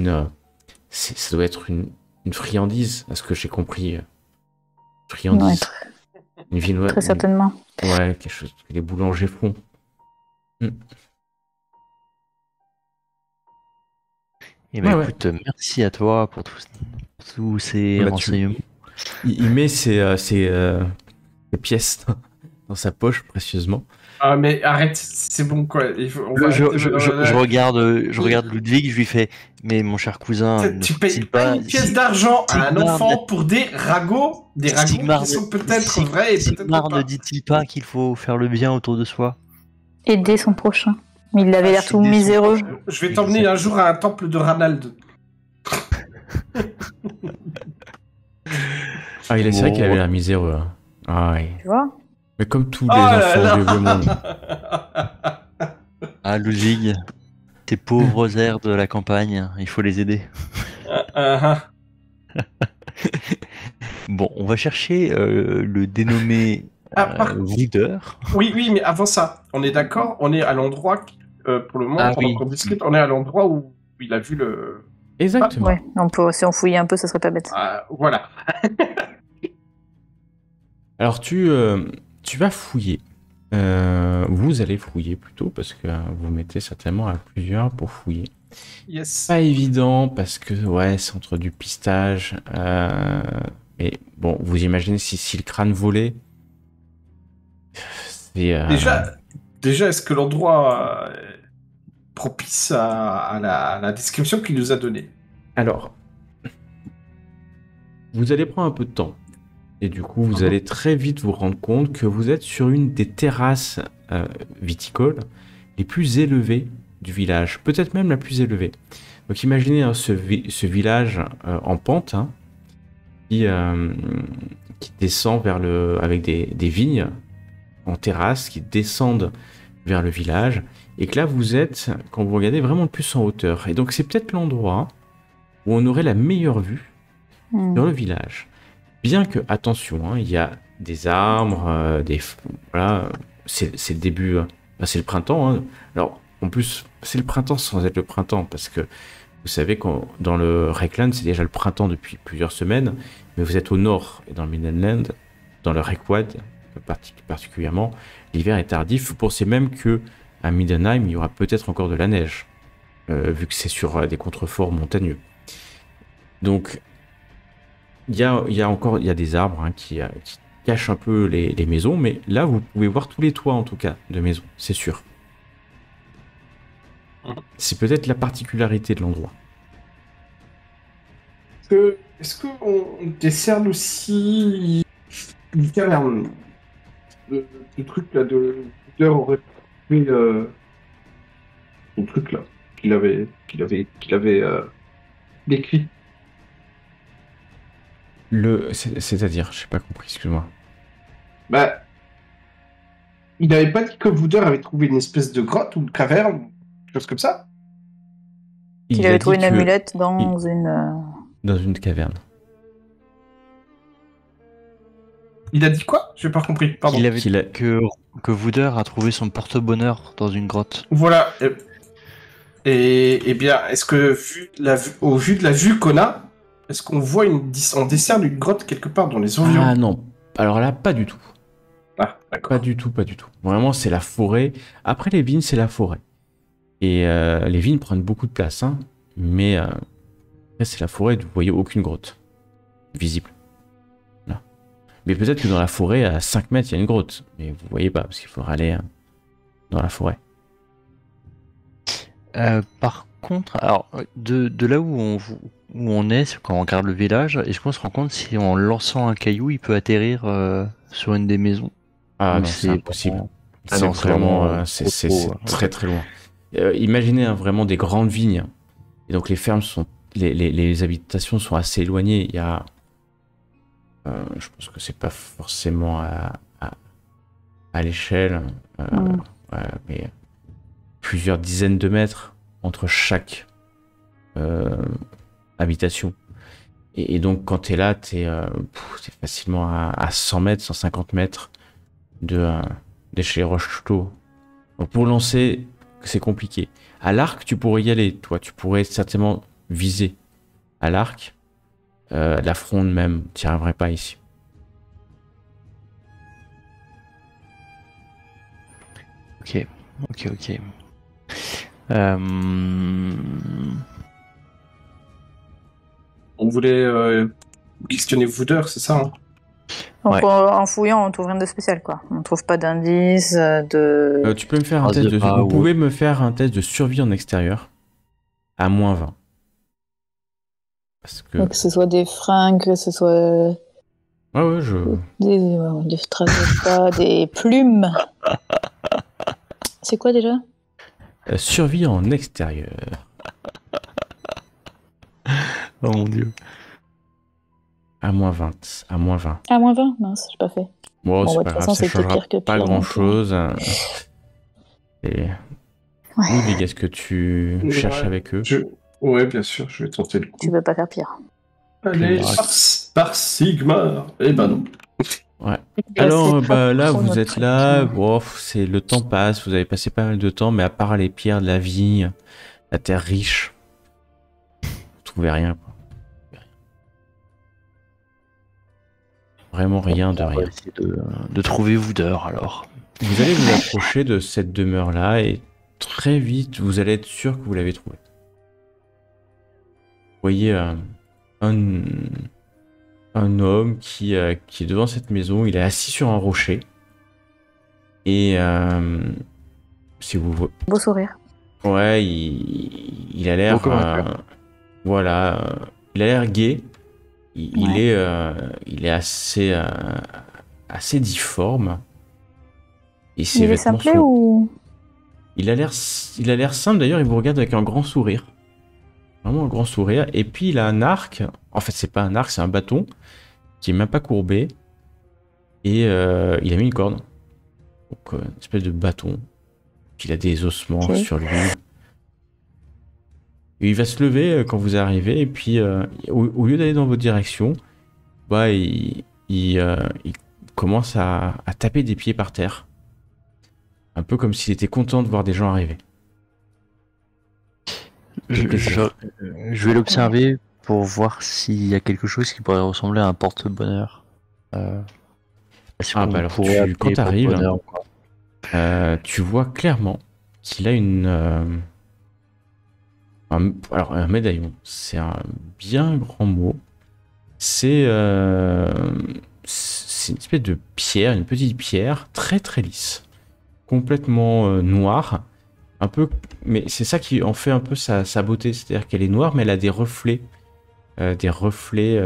ça doit être une friandise, à ce que j'ai compris. Friandise. Ouais, très certainement. Ouais, quelque chose que les boulangers font. Eh ben écoute, merci à toi pour tous ces renseignements. Il met ses pièces dans sa poche précieusement. Ah mais arrête, c'est bon quoi. Je regarde Ludwig, je lui fais, mais mon cher cousin, tu payes pas une pièce d'argent à un enfant pour des ragots, qui sont peut-être vrais et peut-être pas. Ne dit-il pas qu'il faut faire le bien autour de soi? Aider son prochain. Mais il avait l'air tout miséreux. Je vais t'emmener un jour à un temple de Ranald. Ah, il est vrai qu'il avait l'air miséreux. Hein. Ah, ouais. Tu vois? Mais comme tous les enfants du vieux monde. Ah, Ludwig, tes pauvres airs de la campagne, il faut les aider. Bon, on va chercher le dénommé Ruder. Oui, mais avant ça, on est d'accord? On est à l'endroit, pour le moment, pendant qu'on discute, on est à l'endroit où il a vu le... Exactement. Ouais, si on fouillait un peu, ça serait pas bête. Voilà. Alors tu vas fouiller. Vous allez fouiller plutôt parce que vous mettez certainement à plusieurs pour fouiller. Yes. Pas évident parce que c'est entre du pistage. Mais bon, vous imaginez si le crâne volait. Déjà, est-ce que l'endroit propice à la description qu'il nous a donnée? Alors, vous allez prendre un peu de temps. Et du coup, vous allez très vite vous rendre compte que vous êtes sur une des terrasses viticoles les plus élevées du village. Peut-être même la plus élevée. Donc imaginez hein, ce village en pente hein, qui descend vers avec des vignes en terrasse qui descendent vers le village. Et que là, vous êtes, quand vous regardez, vraiment plus en hauteur. Et donc c'est peut-être l'endroit où on aurait la meilleure vue sur le village. Bien que, attention, hein, il y a des arbres, voilà, c'est le début, c'est le printemps. Hein. Alors, en plus, c'est le printemps sans être le printemps, parce que vous savez que dans le Reikland, c'est déjà le printemps depuis plusieurs semaines, mais vous êtes au nord et dans le Midland, dans le Reikwad particulièrement, l'hiver est tardif. Vous pensez même que à Middenheim, il y aura peut-être encore de la neige, vu que c'est sur des contreforts montagneux. Donc, il y a des arbres hein, qui cachent un peu les maisons, mais là, vous pouvez voir tous les toits, en tout cas, de maisons, c'est sûr. C'est peut-être la particularité de l'endroit. Est-ce qu'on décerne aussi une caverne de truc là, de Peter aurait pris son truc là, qu'il avait décrit. C'est-à-dire, j'ai pas compris, excuse-moi. Bah, il n'avait pas dit que Voudeur avait trouvé une espèce de grotte ou de caverne, quelque chose comme ça? Qu'il avait trouvé une amulette dans dans une caverne. Il a dit quoi? J'ai pas compris, pardon. Que Voudeur a trouvé son porte-bonheur dans une grotte. Voilà. Et bien, est-ce que, au vu de la vue qu'on a, est-ce qu'on voit on décerne une grotte quelque part dans les environs? Ah non, alors là, pas du tout. Ah, d'accord. Pas du tout. Vraiment, c'est la forêt. Après les vignes, c'est la forêt. Et les vignes prennent beaucoup de place, hein. Mais après, c'est la forêt, vous voyez aucune grotte visible. Là. Mais peut-être que dans la forêt, à 5 mètres, il y a une grotte. Mais vous voyez pas, parce qu'il faudra aller dans la forêt. Par contre, alors de là où on est, quand on regarde le village, est-ce qu'on se rend compte si en lançant un caillou, il peut atterrir sur une des maisons? Ah Donc non, c'est impossible. Ah C'est non, vraiment, c'est c'est trop, très très loin. Imaginez vraiment des grandes vignes. Et donc les fermes sont, les habitations sont assez éloignées. Il y a, je pense que c'est pas forcément à l'échelle, mais plusieurs dizaines de mètres entre chaque habitation. Et donc quand t'es là, t'es facilement à 100 mètres, 150 mètres de chez les Rocheteau. Donc pour lancer, c'est compliqué. À l'arc, tu pourrais y aller, toi. Tu pourrais certainement viser à l'arc. La fronde même, tu n'y arriverais pas ici. Ok. On voulait questionner Voudeur, c'est ça, hein? Donc en fouillant, on trouve rien de spécial, quoi. On trouve pas d'indices, de... Tu peux me faire un test de... Vous pouvez me faire un test de survie en extérieur à -20. Parce que... Donc, que ce soit des fringues, que ce soit... Ouais, des strass de pas, des plumes. C'est quoi déjà? Survie en extérieur. Oh mon dieu. À -20. À -20. À -20? Mince, j'ai pas fait. Bon, c'est de pas toute grave, façon, ça c'était changera pire que pas pire, grand donc, chose. Et... Ouais. Oui, Big, est-ce que tu cherches avec eux? Ouais, bien sûr, je vais tenter le coup. Tu peux pas faire pire. Allez, par Sigmar. Eh ben non. Ouais. Alors, là, vous êtes là, c'est le temps passe, vous avez passé pas mal de temps, mais à part les pierres de la vigne, la terre riche, vous trouvez rien, quoi. Vraiment rien de On va rien. essayer de trouver Voudeur, alors. Vous allez vous approcher de cette demeure-là et très vite, vous allez être sûr que vous l'avez trouvé. Vous voyez un homme qui est devant cette maison, il est assis sur un rocher. Et si vous voyez... Beau sourire. Ouais, il a l'air... voilà, il a l'air gai. Il est assez difforme. Et ses Il est vêtements simplé ou... Il a l'air simple d'ailleurs, il vous regarde avec un grand sourire. Vraiment un grand sourire. Et puis il a un arc. En fait, c'est pas un arc, c'est un bâton qui est même pas courbé. Et il a mis une corde. Donc une espèce de bâton. Puis il a des ossements sur lui. Et il va se lever quand vous arrivez. Et puis au lieu d'aller dans votre direction, il commence à taper des pieds par terre. Un peu comme s'il était content de voir des gens arriver. Je vais l'observer pour voir s'il y a quelque chose qui pourrait ressembler à un porte-bonheur. Alors quand tu arrives, tu vois clairement qu'il a un médaillon. C'est un bien grand mot. C'est une espèce de pierre, une petite pierre très très lisse, complètement noire. Un peu, mais c'est ça qui en fait un peu sa beauté, c'est-à-dire qu'elle est noire, mais elle a des reflets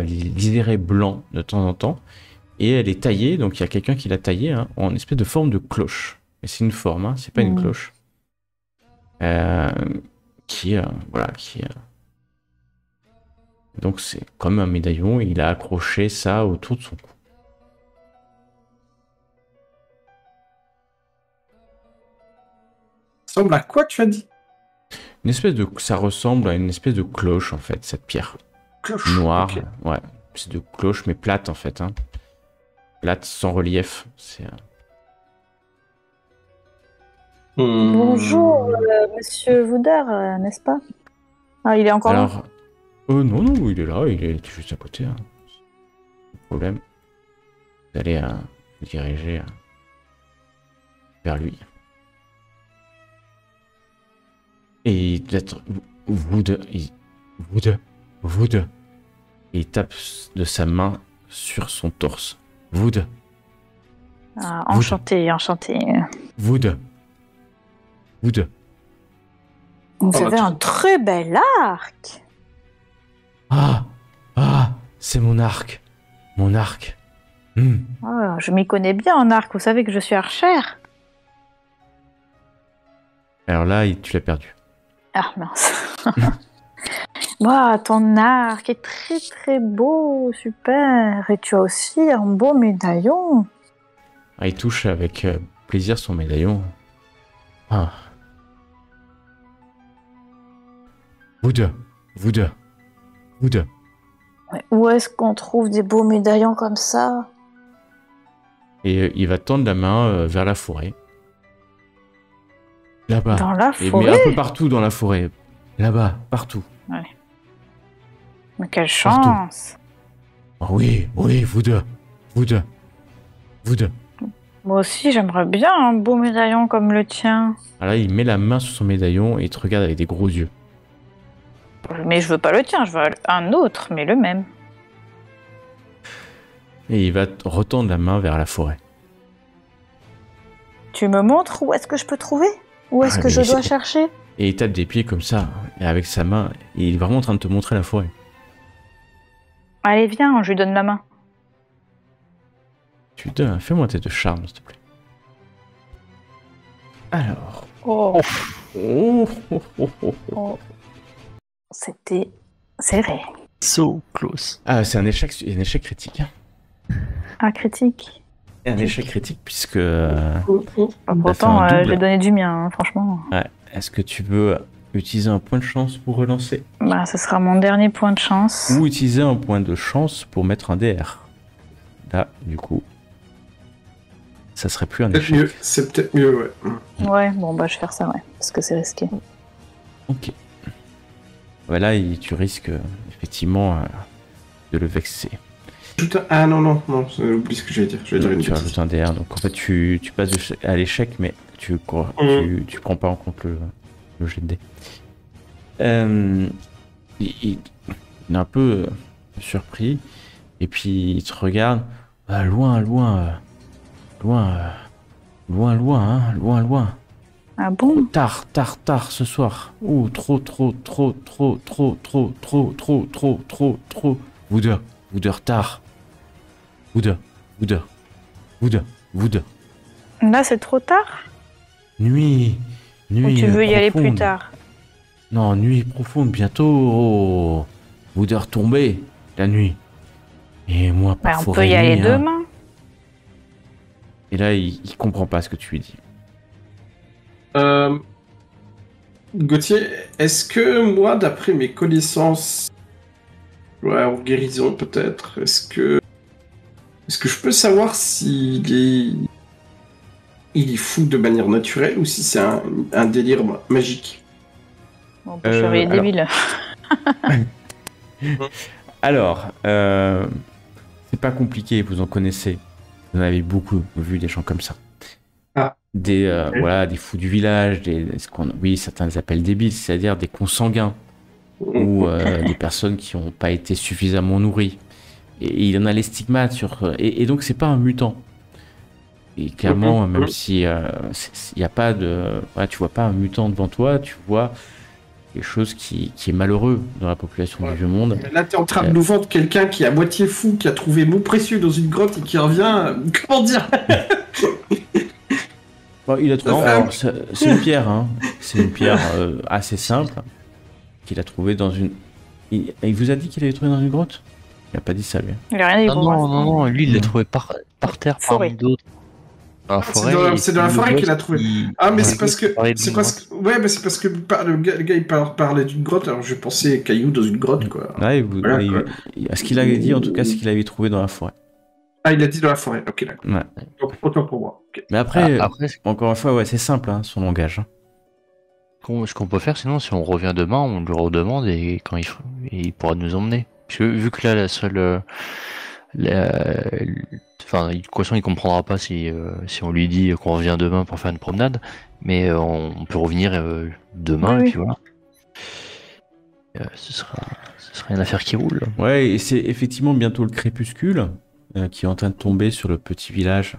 lisérés blancs de temps en temps, et elle est taillée, donc il y a quelqu'un qui l'a taillée en espèce de forme de cloche. Mais c'est une forme, c'est pas une cloche. Donc c'est comme un médaillon, il a accroché ça autour de son cou. Ça ressemble à quoi, tu as dit? Ça ressemble à une espèce de cloche en fait, cette pierre. Cloche. Noire, Ok. ouais. C'est de cloche mais plate en fait. Hein. Plate, sans relief. C'est... Bonjour, monsieur Wouder, n'est-ce pas? Ah, il est encore là? Alors, non, il est là, il est juste à côté. Hein. Pas de problème. Vous allez vous diriger vers lui. Et peut-être vous deux. Et il tape de sa main sur son torse. Vous deux. Ah, enchanté. Vous deux. Vous avez un très bel arc. Ah, c'est mon arc. Ah, je m'y connais bien en arc, vous savez que je suis archère. Alors là, tu l'as perdu. Ah mince. Wow, ton arc est très très beau, super. Et tu as aussi un beau médaillon. Ah, il touche avec plaisir son médaillon. Ah. Vous deux. Mais où est-ce qu'on trouve des beaux médaillons comme ça? Et il va tendre la main vers la forêt. Là-bas. Dans la Mais forêt? un peu partout dans la forêt. Là-bas, partout. Mais quelle chance! Oh, oui, vous deux. Moi aussi, j'aimerais bien un beau médaillon comme le tien. Alors là, il met la main sur son médaillon et il te regarde avec des gros yeux. Mais je veux pas le tien, je veux un autre, mais le même. Et il va retendre la main vers la forêt. Tu me montres où est-ce que je peux trouver? Où est-ce que mais je dois c'est- chercher? Et il tape des pieds comme ça, et avec sa main, et il est vraiment en train de te montrer la forêt. Allez, viens, je lui donne la main. Fais-moi un test de charme, s'il te plaît. Alors. Oh, Oh. c'était serré. So close. Ah, c'est un échec critique. Ah, critique. Et un échec critique, puisque... Pourtant, double. je vais donner du mien, hein, franchement. Ouais. Est-ce que tu veux utiliser un point de chance pour relancer? Bah, ce sera mon dernier point de chance. Ou utiliser un point de chance pour mettre un DR? Là, du coup... Ça serait plus un échec. C'est peut-être mieux, ouais. Ouais, bon, bah, je vais faire ça, ouais. Parce que c'est risqué. Ok. Ouais, là, tu risques effectivement de le vexer. Ah non, oublie ce que j'allais dire. Je vais dire une Tu bêtise. rajoutes un DR, donc en fait tu passes à l'échec, mais tu prends pas en compte le jet de dés. Il est un peu surpris, et puis il te regarde. Loin, hein. Ah bon? Tard ce soir. Oh, trop. Vous deux, tard. Vous deux. Là, c'est trop tard? Nuit. Ou tu veux y aller plus profonde. tard? Non, nuit profonde, bientôt. Oh. Vous deux retomber, la nuit. Et moi, Bah, par on forêt peut y aller nuit, hein. demain. Et là, il comprend pas ce que tu lui dis. Gauthier, est-ce que moi, d'après mes connaissances, ouais, en guérison peut-être, est-ce que je peux savoir s'il est fou de manière naturelle ou si c'est un délire magique? Bon, bah, chevalier alors- débile. Alors, c'est pas compliqué, vous en connaissez. Vous en avez beaucoup vu des gens comme ça. Ah. Voilà, des fous du village, oui, certains les appellent débiles, c'est-à-dire des consanguins ou des personnes qui n'ont pas été suffisamment nourries. Et il en a les stigmates et donc c'est pas un mutant. Et clairement, même si il y a pas de, voilà, tu vois pas un mutant devant toi, tu vois quelque chose qui est malheureux dans la population du vieux monde. Là, t'es en train de nous vendre quelqu'un qui est à moitié fou, qui a trouvé mot précieux dans une grotte et qui revient. Comment dire? Bon, il a trouvé. Alors, c'est une pierre, hein. C'est une pierre assez simple qu'il a trouvée dans une Il vous a dit qu'il avait trouvé dans une grotte? Il a pas dit ça, lui. Il a rien dit. Non, lui, il l'a trouvé par terre Forêt. parmi d'autres. Dans la forêt, C'est dans la forêt qu'il a trouvé. Ah, mais Ouais. c'est parce que. Parlait d'une C'est parce que. Ouais, mais c'est parce que le gars il parlait d'une grotte, alors je pensais caillou dans une grotte, quoi. Ouais, Voilà, quoi. ce qu'il avait dit, en tout cas, c'est qu'il avait trouvé dans la forêt. Ah, il a dit dans la forêt, ok, d'accord. Ouais. Autant pour moi. Ok. Mais après, Après, encore une fois, ouais, c'est simple, hein, son langage. Hein. ce qu'on peut faire, sinon, si on revient demain, on lui redemande et quand il pourra nous emmener. Parce que vu que là, la seule. Enfin, de toute façon, il comprendra pas si on lui dit qu'on revient demain pour faire une promenade, mais on peut revenir demain, Oui. et puis voilà. Ce sera une affaire qui roule. Ouais, et c'est effectivement bientôt le crépuscule qui est en train de tomber sur le petit village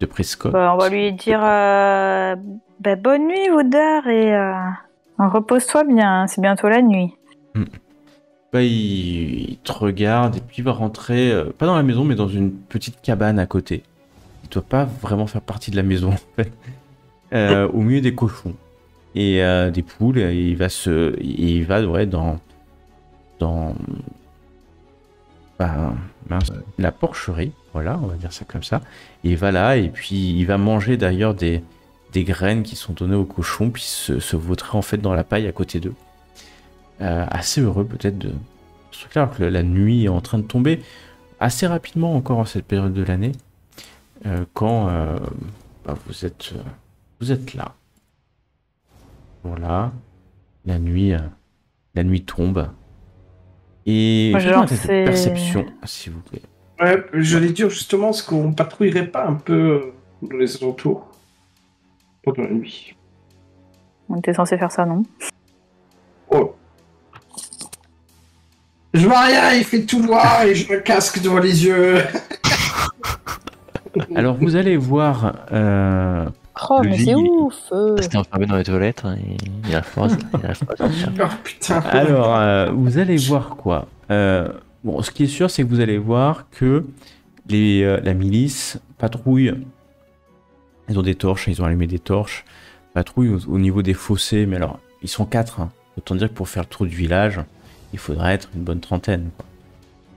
de Prescott. On va lui dire bonne nuit, Woodard, et repose-toi bien, c'est bientôt la nuit. Il te regarde et puis il va rentrer, pas dans la maison, mais dans une petite cabane à côté. Il doit pas vraiment faire partie de la maison, en fait. Au milieu des cochons et des poules. Et il va dans la porcherie, voilà, on va dire ça comme ça. Et il va là et puis il va manger d'ailleurs des graines qui sont données aux cochons, puis se vautrer en fait dans la paille à côté d'eux. Assez heureux peut-être de ce truc-là, alors que la nuit est en train de tomber assez rapidement encore en cette période de l'année, quand vous êtes là. Voilà, la nuit tombe. Et Moi, faites un test de perception, s'il vous plaît. Ouais, j'allais dire justement, est-ce qu'on patrouillerait pas un peu dans les alentours pendant la nuit? On était censé faire ça, non? Oh. Je vois rien, il fait tout noir et je me casque devant les yeux. Alors vous allez voir... Oh, mais c'est ouf! C'était enfermé dans les toilettes, hein, et il arrive pas à sortir. Oh putain. Alors, vous allez voir quoi? Bon, ce qui est sûr, c'est que vous allez voir que la milice patrouille. Ils ont des torches, ils ont allumé des torches. Patrouille au niveau des fossés, mais alors, ils sont 4. Hein. Autant dire que pour faire le tour du village, il faudrait être une bonne trentaine. Quoi.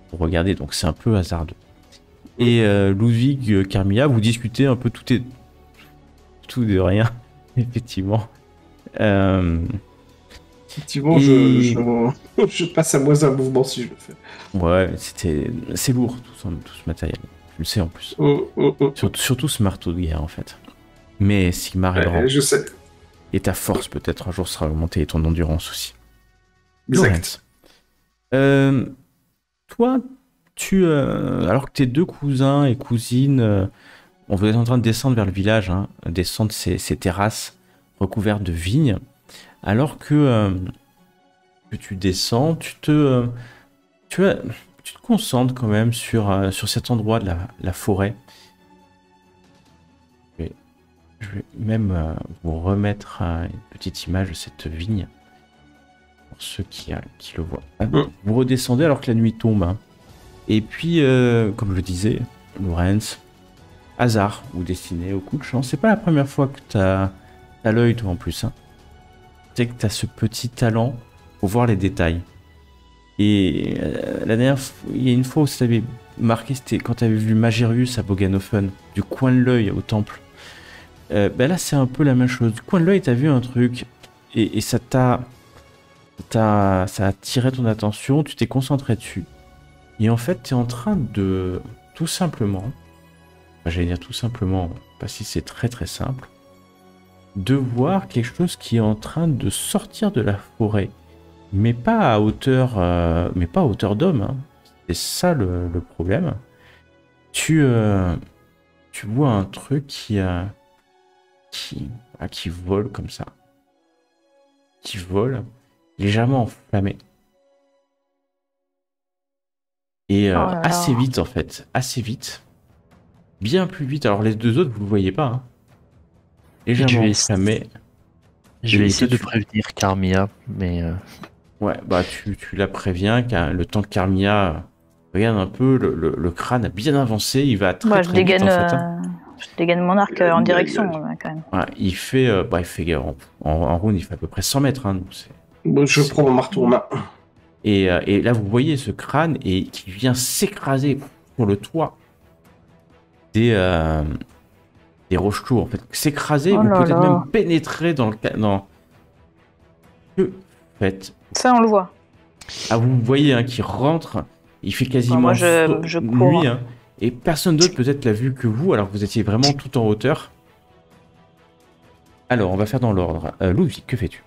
Pour regarder, donc c'est un peu hasardeux. Et Ludwig, Carmilla, vous discutez un peu tout de rien, effectivement. Effectivement, et... je passe à moins un mouvement si je le fais. Ouais, c'est lourd tout ce matériel. Je le sais en plus. Surtout ce marteau de guerre en fait. Mais Sigmar est grand. Je sais. Et ta force peut-être un jour sera augmentée et ton endurance aussi. Exact. Toi, alors que tes deux cousins et cousines, vous êtes en train de descendre vers le village, hein, descendre ces terrasses recouvertes de vignes, alors que tu descends, tu te concentres quand même sur cet endroit de la forêt. Je vais même vous remettre une petite image de cette vigne, pour ceux qui le voient. Vous redescendez alors que la nuit tombe. Hein. Et puis, comme je le disais, Lorenz, hasard ou destiné au coup de chance. C'est pas la première fois que t'as l'œil, toi, en plus. Hein. Tu sais que t'as ce petit talent pour voir les détails. Et la dernière fois, il y a une fois où ça t'avait marqué, c'était quand t'avais vu Magirius à Boganofen, du coin de l'œil au temple. Là, c'est un peu la même chose. Du coin de l'œil, t'as vu un truc et ça a attiré ton attention, tu t'es concentré dessus. Et en fait, t'es en train de tout simplement, j'allais dire tout simplement, parce que c'est très très simple, de voir quelque chose qui est en train de sortir de la forêt, mais pas à hauteur d'homme. Hein. C'est ça le problème. Tu vois un truc qui vole comme ça, qui vole légèrement enflammé. Et assez vite en fait, assez vite, bien plus vite. Alors les deux autres vous le voyez pas, hein. Légèrement enflammé. Je vais essayer de prévenir Carmilla, mais ouais, tu la préviens, le temps que Carmilla regarde un peu, le crâne a bien avancé, il va très vite en fait. Hein. Je dégaine mon arc en direction quand même. Ouais, il fait en round, il fait à peu près 100 mètres. Hein, donc bon, je prends mon marteau en main. Et là, vous voyez ce crâne qui vient s'écraser sur le toit des roches-tours, en fait. S'écraser ou peut-être même pénétrer dans le... Que faites? Ça, on le voit. Ah, vous voyez hein, qu'il rentre, il fait quasiment moi, je cours. nuit, hein, et personne d'autre peut-être l'a vu que vous, alors que vous étiez vraiment tout en hauteur. Alors, on va faire dans l'ordre. Ludwig, que fais-tu?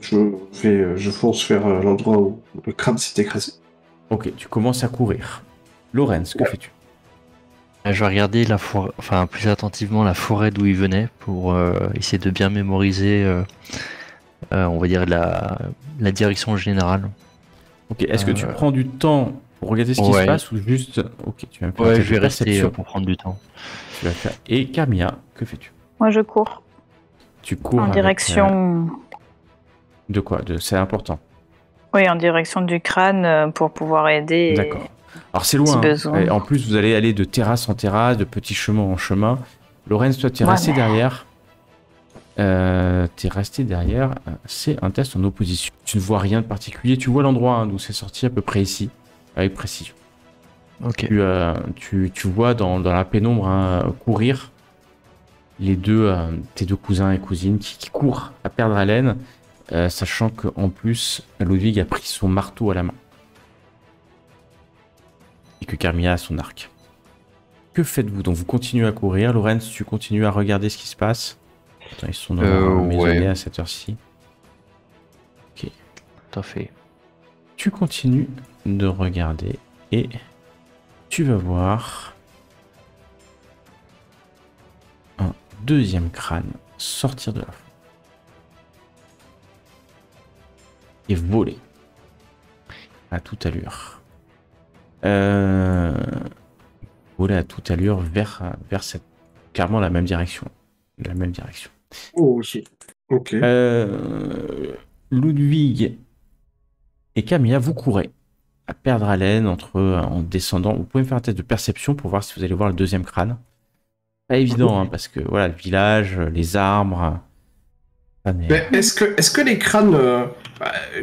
Je fonce vers l'endroit où le crâne s'est écrasé. Ok, tu commences à courir. Lorenz, que fais-tu? Je vais regarder la forêt, enfin plus attentivement la forêt d'où il venait pour essayer de bien mémoriser, on va dire la direction générale. Ok, est-ce que tu prends du temps pour regarder ce qui se passe ou juste... Ok, tu vas me faire je vais rester pour prendre du temps. Tu vas faire... Et Carmilla, que fais-tu? Moi, je cours. Tu cours en direction... De quoi? C'est important. Oui, en direction du crâne pour pouvoir aider. D'accord. Alors c'est loin. Hein. En plus, vous allez aller de terrasse en terrasse, de petit chemin en chemin. Lorenz, toi, tu es resté derrière. T'es resté derrière. C'est un test en opposition. Tu ne vois rien de particulier. Tu vois l'endroit d'où c'est sorti à peu près ici, avec précision. Ok. Tu vois dans la pénombre courir les tes deux cousins et cousines qui courent à perdre haleine, sachant qu'en plus, Ludwig a pris son marteau à la main. Et que Carmilla a son arc. Que faites-vous? Donc vous continuez à courir. Lorenz, tu continues à regarder ce qui se passe. Attends, ils sont dans la maisonnée à cette heure-ci. Ok. Tout à fait. Tu continues de regarder et tu vas voir un deuxième crâne sortir de la forêt et voler à toute allure. Voler à toute allure vers cette clairement la même direction. La même direction. Oh, ok. Ludwig et Camilla, vous courez à perdre haleine en descendant. Vous pouvez me faire un test de perception pour voir si vous allez voir le deuxième crâne. Pas évident, hein, parce que voilà, le village, les arbres. Mais est-ce que les crânes,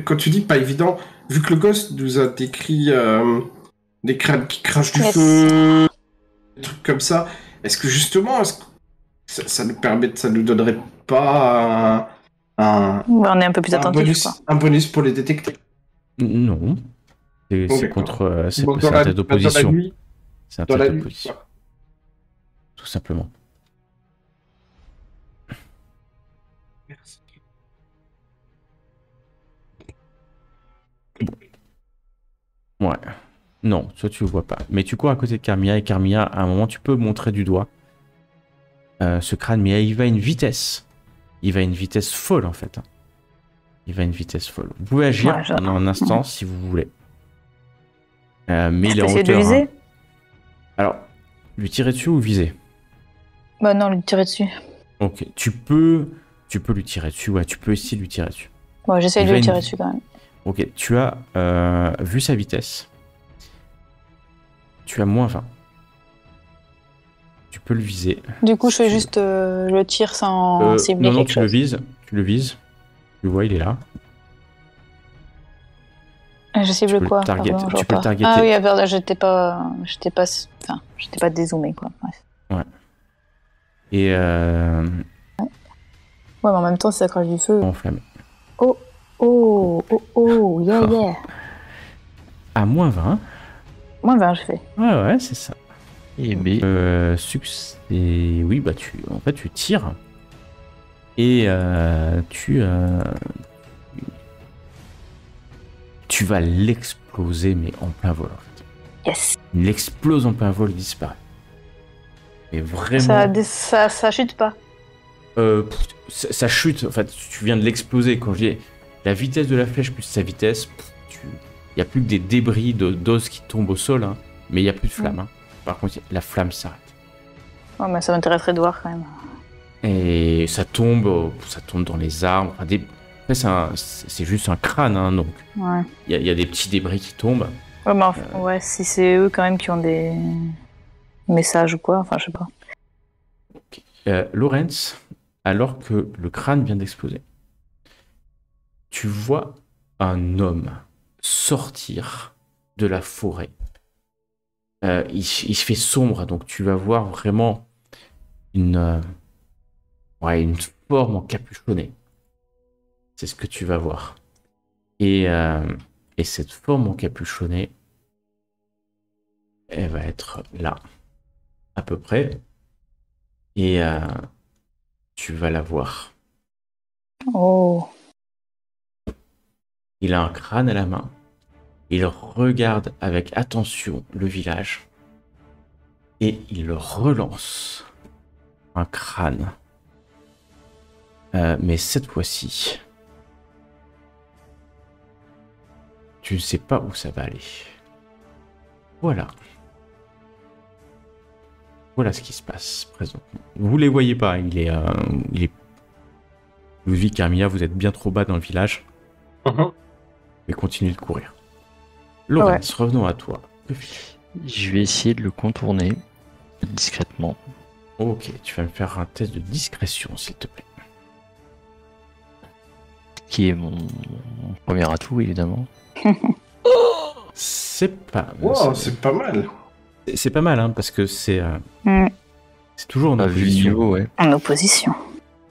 quand tu dis pas évident, vu que le gosse nous a décrit des crânes qui crachent du feu, des trucs comme ça, est-ce que justement, ça nous donnerait pas on est un peu plus attentif. Un bonus pour les détecter? Non. C'est contre. C'est un test d'opposition. C'est un test d'opposition. Tout simplement. Merci. Bon. Ouais. Non, toi tu le vois pas. Mais tu cours à côté de Carmilla et Carmilla, à un moment, tu peux montrer du doigt ce crâne, mais il va à une vitesse. Il va à une vitesse folle en fait. Il va à une vitesse folle. Vous pouvez agir en un instant si vous voulez. Mais il est en hauteur. De viser Alors, lui tirer dessus ou viser? Bah non, lui tirer dessus. Ok, tu peux lui tirer dessus. Ouais, tu peux essayer de lui tirer dessus. Ouais, j'essaie de lui tirer dessus quand même. Ok, tu as vu sa vitesse. Tu as moins 20. Tu peux le viser. Du coup, je fais juste le tir sans cibler quelque chose. Non, tu le vises. Tu le vois, il est là. Je cible quoi? Pardon, tu peux le targeter. Ah oui, j'étais pas dézoomé quoi. Bref. Ouais. Et ouais, mais en même temps, si ça crache du feu. Enflammé. Yeah. À moins 20. Moins 20, je fais. Ouais, c'est ça. Et mais succès. Oui, bah tu tires. Et tu vas l'exploser, mais en plein vol. En fait. Yes. Il explose en plein vol, il disparaît. Et vraiment. Ça chute pas. Ça chute. En fait, tu viens de l'exploser. Quand j'ai la vitesse de la flèche plus sa vitesse, il n'y a plus que des débris d'os qui tombent au sol, hein, mais il n'y a plus de flamme. Hein. Par contre, la flamme s'arrête. Ouais, mais ça m'intéresserait de voir quand même. Et ça tombe dans les arbres. Après, c'est juste un crâne, hein, donc ouais. Il y a des petits débris qui tombent. Ouais, mais ouais, si c'est eux quand même qui ont des messages ou quoi, enfin je sais pas. Okay. Lorenz, alors que le crâne vient d'exploser, tu vois un homme sortir de la forêt. Il se fait sombre, donc tu vas voir vraiment une forme encapuchonnée. C'est ce que tu vas voir. Et cette forme encapuchonnée, elle va être là, à peu près. Et tu vas la voir. Oh. Il a un crâne à la main. Il regarde avec attention le village. Et il relance un crâne. Mais cette fois-ci, tu ne sais pas où ça va aller. Voilà. Voilà ce qui se passe présentement. Vous les voyez pas, il est Ludwig, Carmilla, vous êtes bien trop bas dans le village. Mais continuez de courir. Laurence, revenons à toi. Que fais-tu? Je vais essayer de le contourner discrètement. Ok, tu vas me faire un test de discrétion, s'il te plaît. Qui est mon premier atout, évidemment. C'est pas... Wow, c'est pas mal. C'est pas mal, hein, parce que c'est toujours en Vu le opposition. niveau, ouais. En opposition.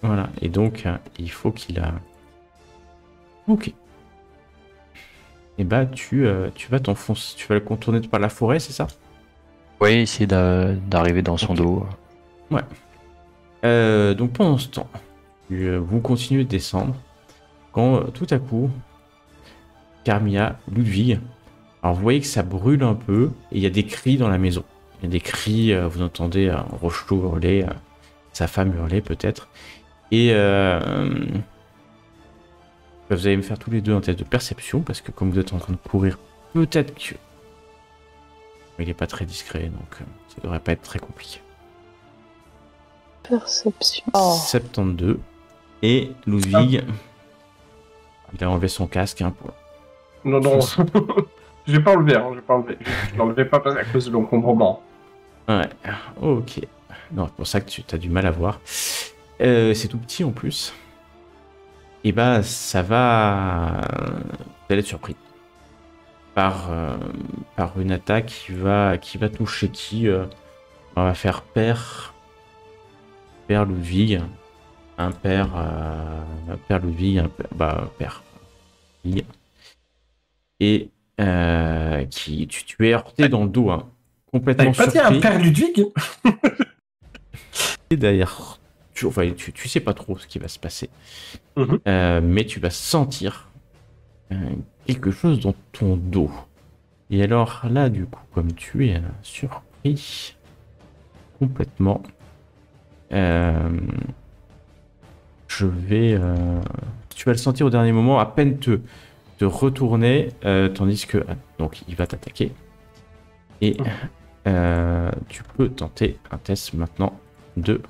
Voilà, et donc, il faut qu'il a... Ok. Et bah, tu vas t'enfoncer, tu vas le contourner par la forêt, c'est ça? Ouais, essayer d'arriver dans son dos. Ouais. Donc pendant ce temps, vous continuez de descendre, quand tout à coup, Carmilla, Ludwig, alors vous voyez que ça brûle un peu, et il y a des cris dans la maison. Il y a des cris, vous entendez Rochelot hurler, sa femme hurler peut-être, et vous allez me faire tous les deux un test de perception, parce que comme vous êtes en train de courir, peut-être que... Il n'est pas très discret, donc ça devrait pas être très compliqué. Perception. Oh. 72. Et Ludwig, il a enlevé son casque. Hein, pour... Non. Je vais pas enlever, je vais pas enlever. Je l'enlevais pas à cause de l'encombrement. Ouais, ok. Non, c'est pour ça que tu as du mal à voir. C'est tout petit en plus. Et bah, ça va... Vous allez être surpris. Par une attaque qui va toucher qui on va faire père Ludwig, un père Ludwig, père. Et tu es heurté dans le dos, hein, complètement T'avais pas surpris. dit un père Ludwig? Et d'ailleurs, tu sais pas trop ce qui va se passer, Mhm. mais tu vas sentir quelque chose dans ton dos. Et alors là, du coup, comme tu es surpris complètement, tu vas le sentir au dernier moment, à peine te retourner, tandis que donc il va t'attaquer. Et tu peux tenter un test maintenant de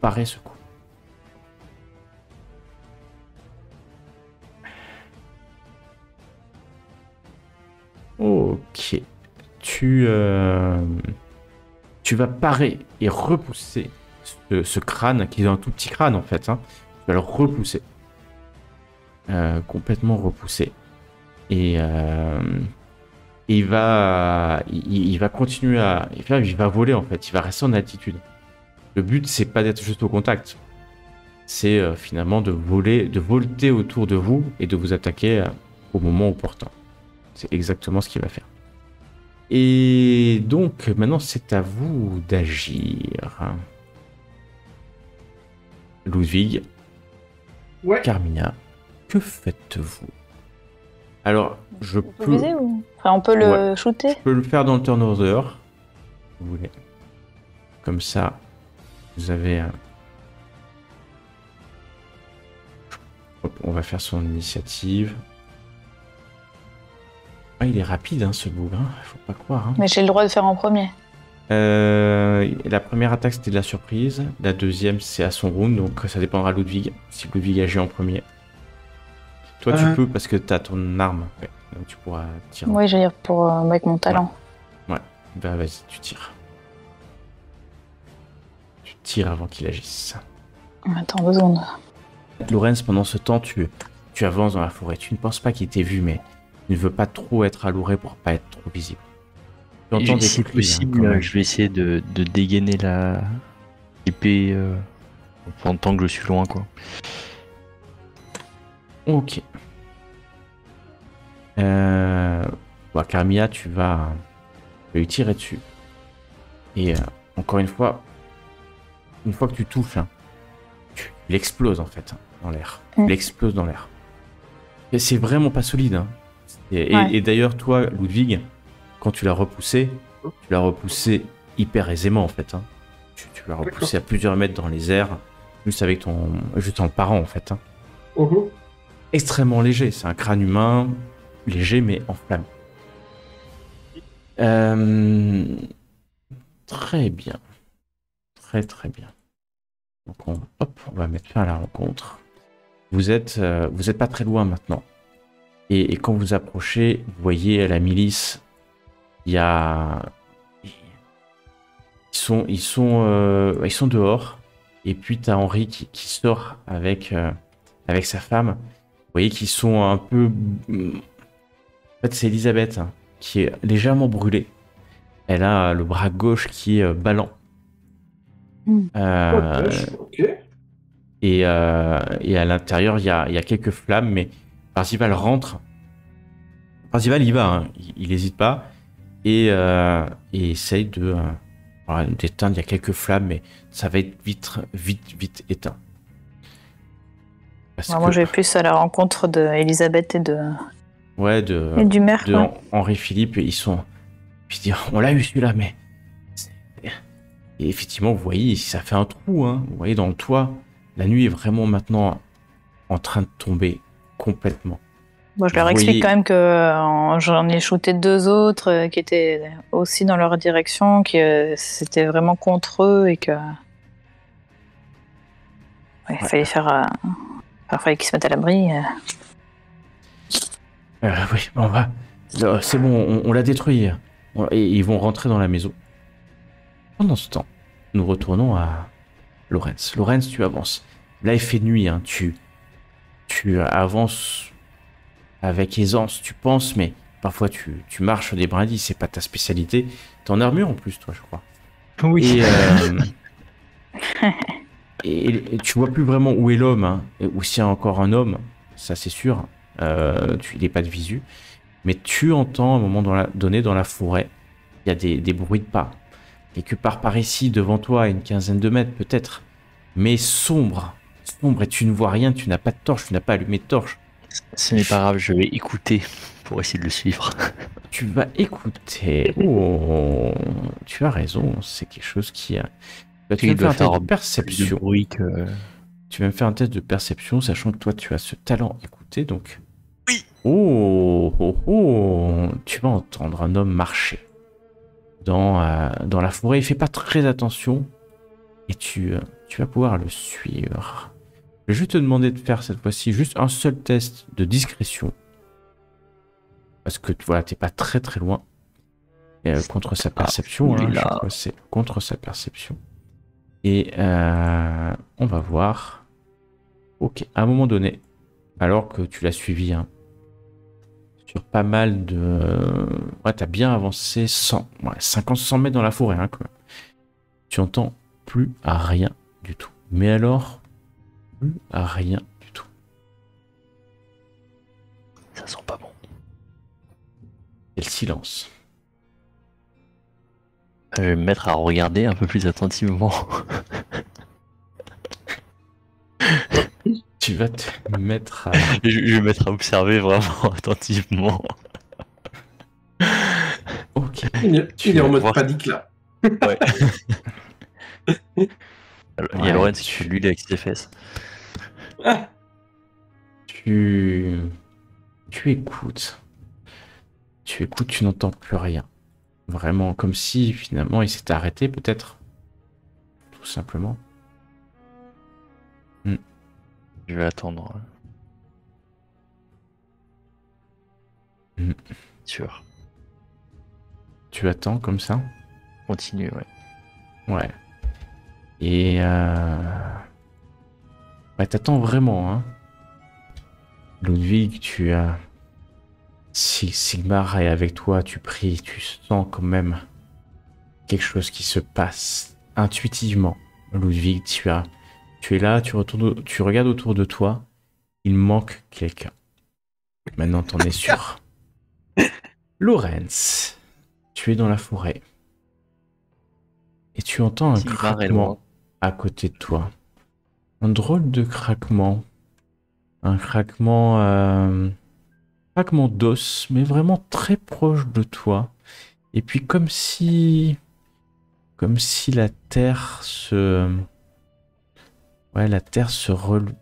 parer ce coup. Ok. Tu vas parer et repousser ce crâne, qui est un tout petit crâne en fait. Hein. Tu vas le repousser. Complètement repousser. Et il va continuer il va voler en fait. Il va rester en altitude. Le but, c'est pas d'être juste au contact. C'est finalement de volter autour de vous et de vous attaquer au moment opportun. C'est exactement ce qu'il va faire. Et donc, maintenant, c'est à vous d'agir. Ludwig, Ouais. Carmilla, que faites-vous? Alors, je On peut peux... viser ou... Enfin, on peut le shooter? Je peux le faire dans le turn order, si vous voulez. Comme ça, vous avez... Hop, on va faire son initiative. Ah, il est rapide, hein, ce bougre. Hein. Faut pas croire. Hein. Mais j'ai le droit de faire en premier. La première attaque, c'était de la surprise. La deuxième, c'est à son round, donc ça dépendra de Ludwig. Si Ludwig agit en premier. Toi, tu peux parce que tu as ton arme. Ouais, donc tu pourras tirer. Oui, j'allais dire pour avec mon talent. Ouais. Bah, vas-y, tu tires. Tu tires avant qu'il agisse. Attends 2 secondes. Laurence, pendant ce temps, tu tu avances dans la forêt. Tu ne penses pas qu'il t'ait vu, mais il ne veut pas trop être alouré pour pas être trop visible. Tu entends des Si cris, possible, quand même. je vais essayer de dégainer la épée en tant que je suis loin, quoi. Ok. Carmilla, tu vas lui tirer dessus. Et encore une fois que tu touches, il explose en fait dans l'air. Il explose dans l'air. Et c'est vraiment pas solide. Hein. Et d'ailleurs, toi, Ludwig, quand tu l'as repoussé hyper aisément en fait. Hein. Tu l'as repoussé à plusieurs mètres dans les airs, juste en le parant en fait. Hein. Extrêmement léger, c'est un crâne humain, léger mais en flamme. Très bien. Très bien. Donc on va mettre fin à la rencontre. Vous êtes pas très loin maintenant. Et quand vous approchez, vous voyez la milice. Ils sont dehors. Et puis t'as Henri qui sort avec sa femme. Vous voyez qu'ils sont un peu... En fait, c'est Elisabeth qui est légèrement brûlée. Elle a le bras gauche qui est ballant. Ok. Et à l'intérieur, il y a quelques flammes, mais Parzival rentre. Parzival y va, hein. Il n'hésite pas. Et essaye d'éteindre. Il y a quelques flammes, mais ça va être vite éteint. Moi, je vais plus à la rencontre d'Elisabeth et du maire. Henri-Philippe, ils sont... Puis on l'a eu celui-là, mais... Et effectivement, vous voyez, ça fait un trou, hein. Vous voyez, dans le toit, la nuit est vraiment maintenant en train de tomber complètement. Bon, je leur explique quand même que j'en ai shooté 2 autres qui étaient aussi dans leur direction, que c'était vraiment contre eux et que... Il fallait faire... fallait qu'ils se mettent à l'abri. Oui, on va... C'est bon, on l'a détruit. Et ils vont rentrer dans la maison. Pendant ce temps, nous retournons à Lorenz. Lorenz, tu avances. Là, il fait nuit. Hein. Tu avances avec aisance, tu penses, mais parfois tu marches des brindilles. C'est pas ta spécialité. T'es en armure en plus, toi, je crois. Oui. Et tu vois plus vraiment où est l'homme, hein, ou s'il y a encore un homme, ça c'est sûr. Il n'est pas de visu. Mais tu entends à un moment donné dans la forêt, il y a des bruits de pas. Quelque part par ici, devant toi, à une quinzaine de mètres peut-être, mais sombre, et tu ne vois rien, tu n'as pas de torche, tu n'as pas allumé de torche. Ce n'est pas grave, je vais écouter pour essayer de le suivre. Tu vas écouter. Oh, tu as raison, c'est quelque chose qui a... Tu vas me faire un test de perception. Tu vas me faire un test de perception, sachant que toi, tu as ce talent écouter, donc... Oui. Tu vas entendre un homme marcher dans la forêt. Il fait pas très attention et tu vas pouvoir le suivre. Je vais juste te demander de faire cette fois-ci juste un seul test de discrétion. Parce que voilà, t'es pas très loin. Contre sa perception, c'est contre sa perception. Et on va voir. Ok, à un moment donné, alors que tu l'as suivi, hein, sur pas mal de... Ouais, t'as bien avancé 50-100 mètres dans la forêt, hein, quand même. Tu entends plus à rien du tout. Mais alors, plus à rien du tout. Ça sent pas bon. Et le silence. Je vais me mettre à regarder un peu plus attentivement. Tu vas te mettre à... Je vais me mettre à observer vraiment attentivement. Ok. Il est en mode panique là. Ouais. Il y a Lorenz qui fait l'huile avec ses fesses. Tu écoutes. Tu n'entends plus rien. Vraiment, comme si finalement il s'était arrêté peut-être. Tout simplement. Je vais attendre. Sûr. Tu attends comme ça? Continue, ouais. Ouais. Et t'attends vraiment, hein. Ludwig, tu as... Sigmar est avec toi, tu pries, tu sens quand même quelque chose qui se passe intuitivement. Ludwig, tu es là, tu regardes autour de toi, il manque quelqu'un. Maintenant, t'en es sûr. Lorenz, tu es dans la forêt. Et tu entends un craquement à côté de toi. Un drôle de craquement. Un craquement d'os, mais vraiment très proche de toi. Et puis comme si la terre se... Ouais, la terre se relevait,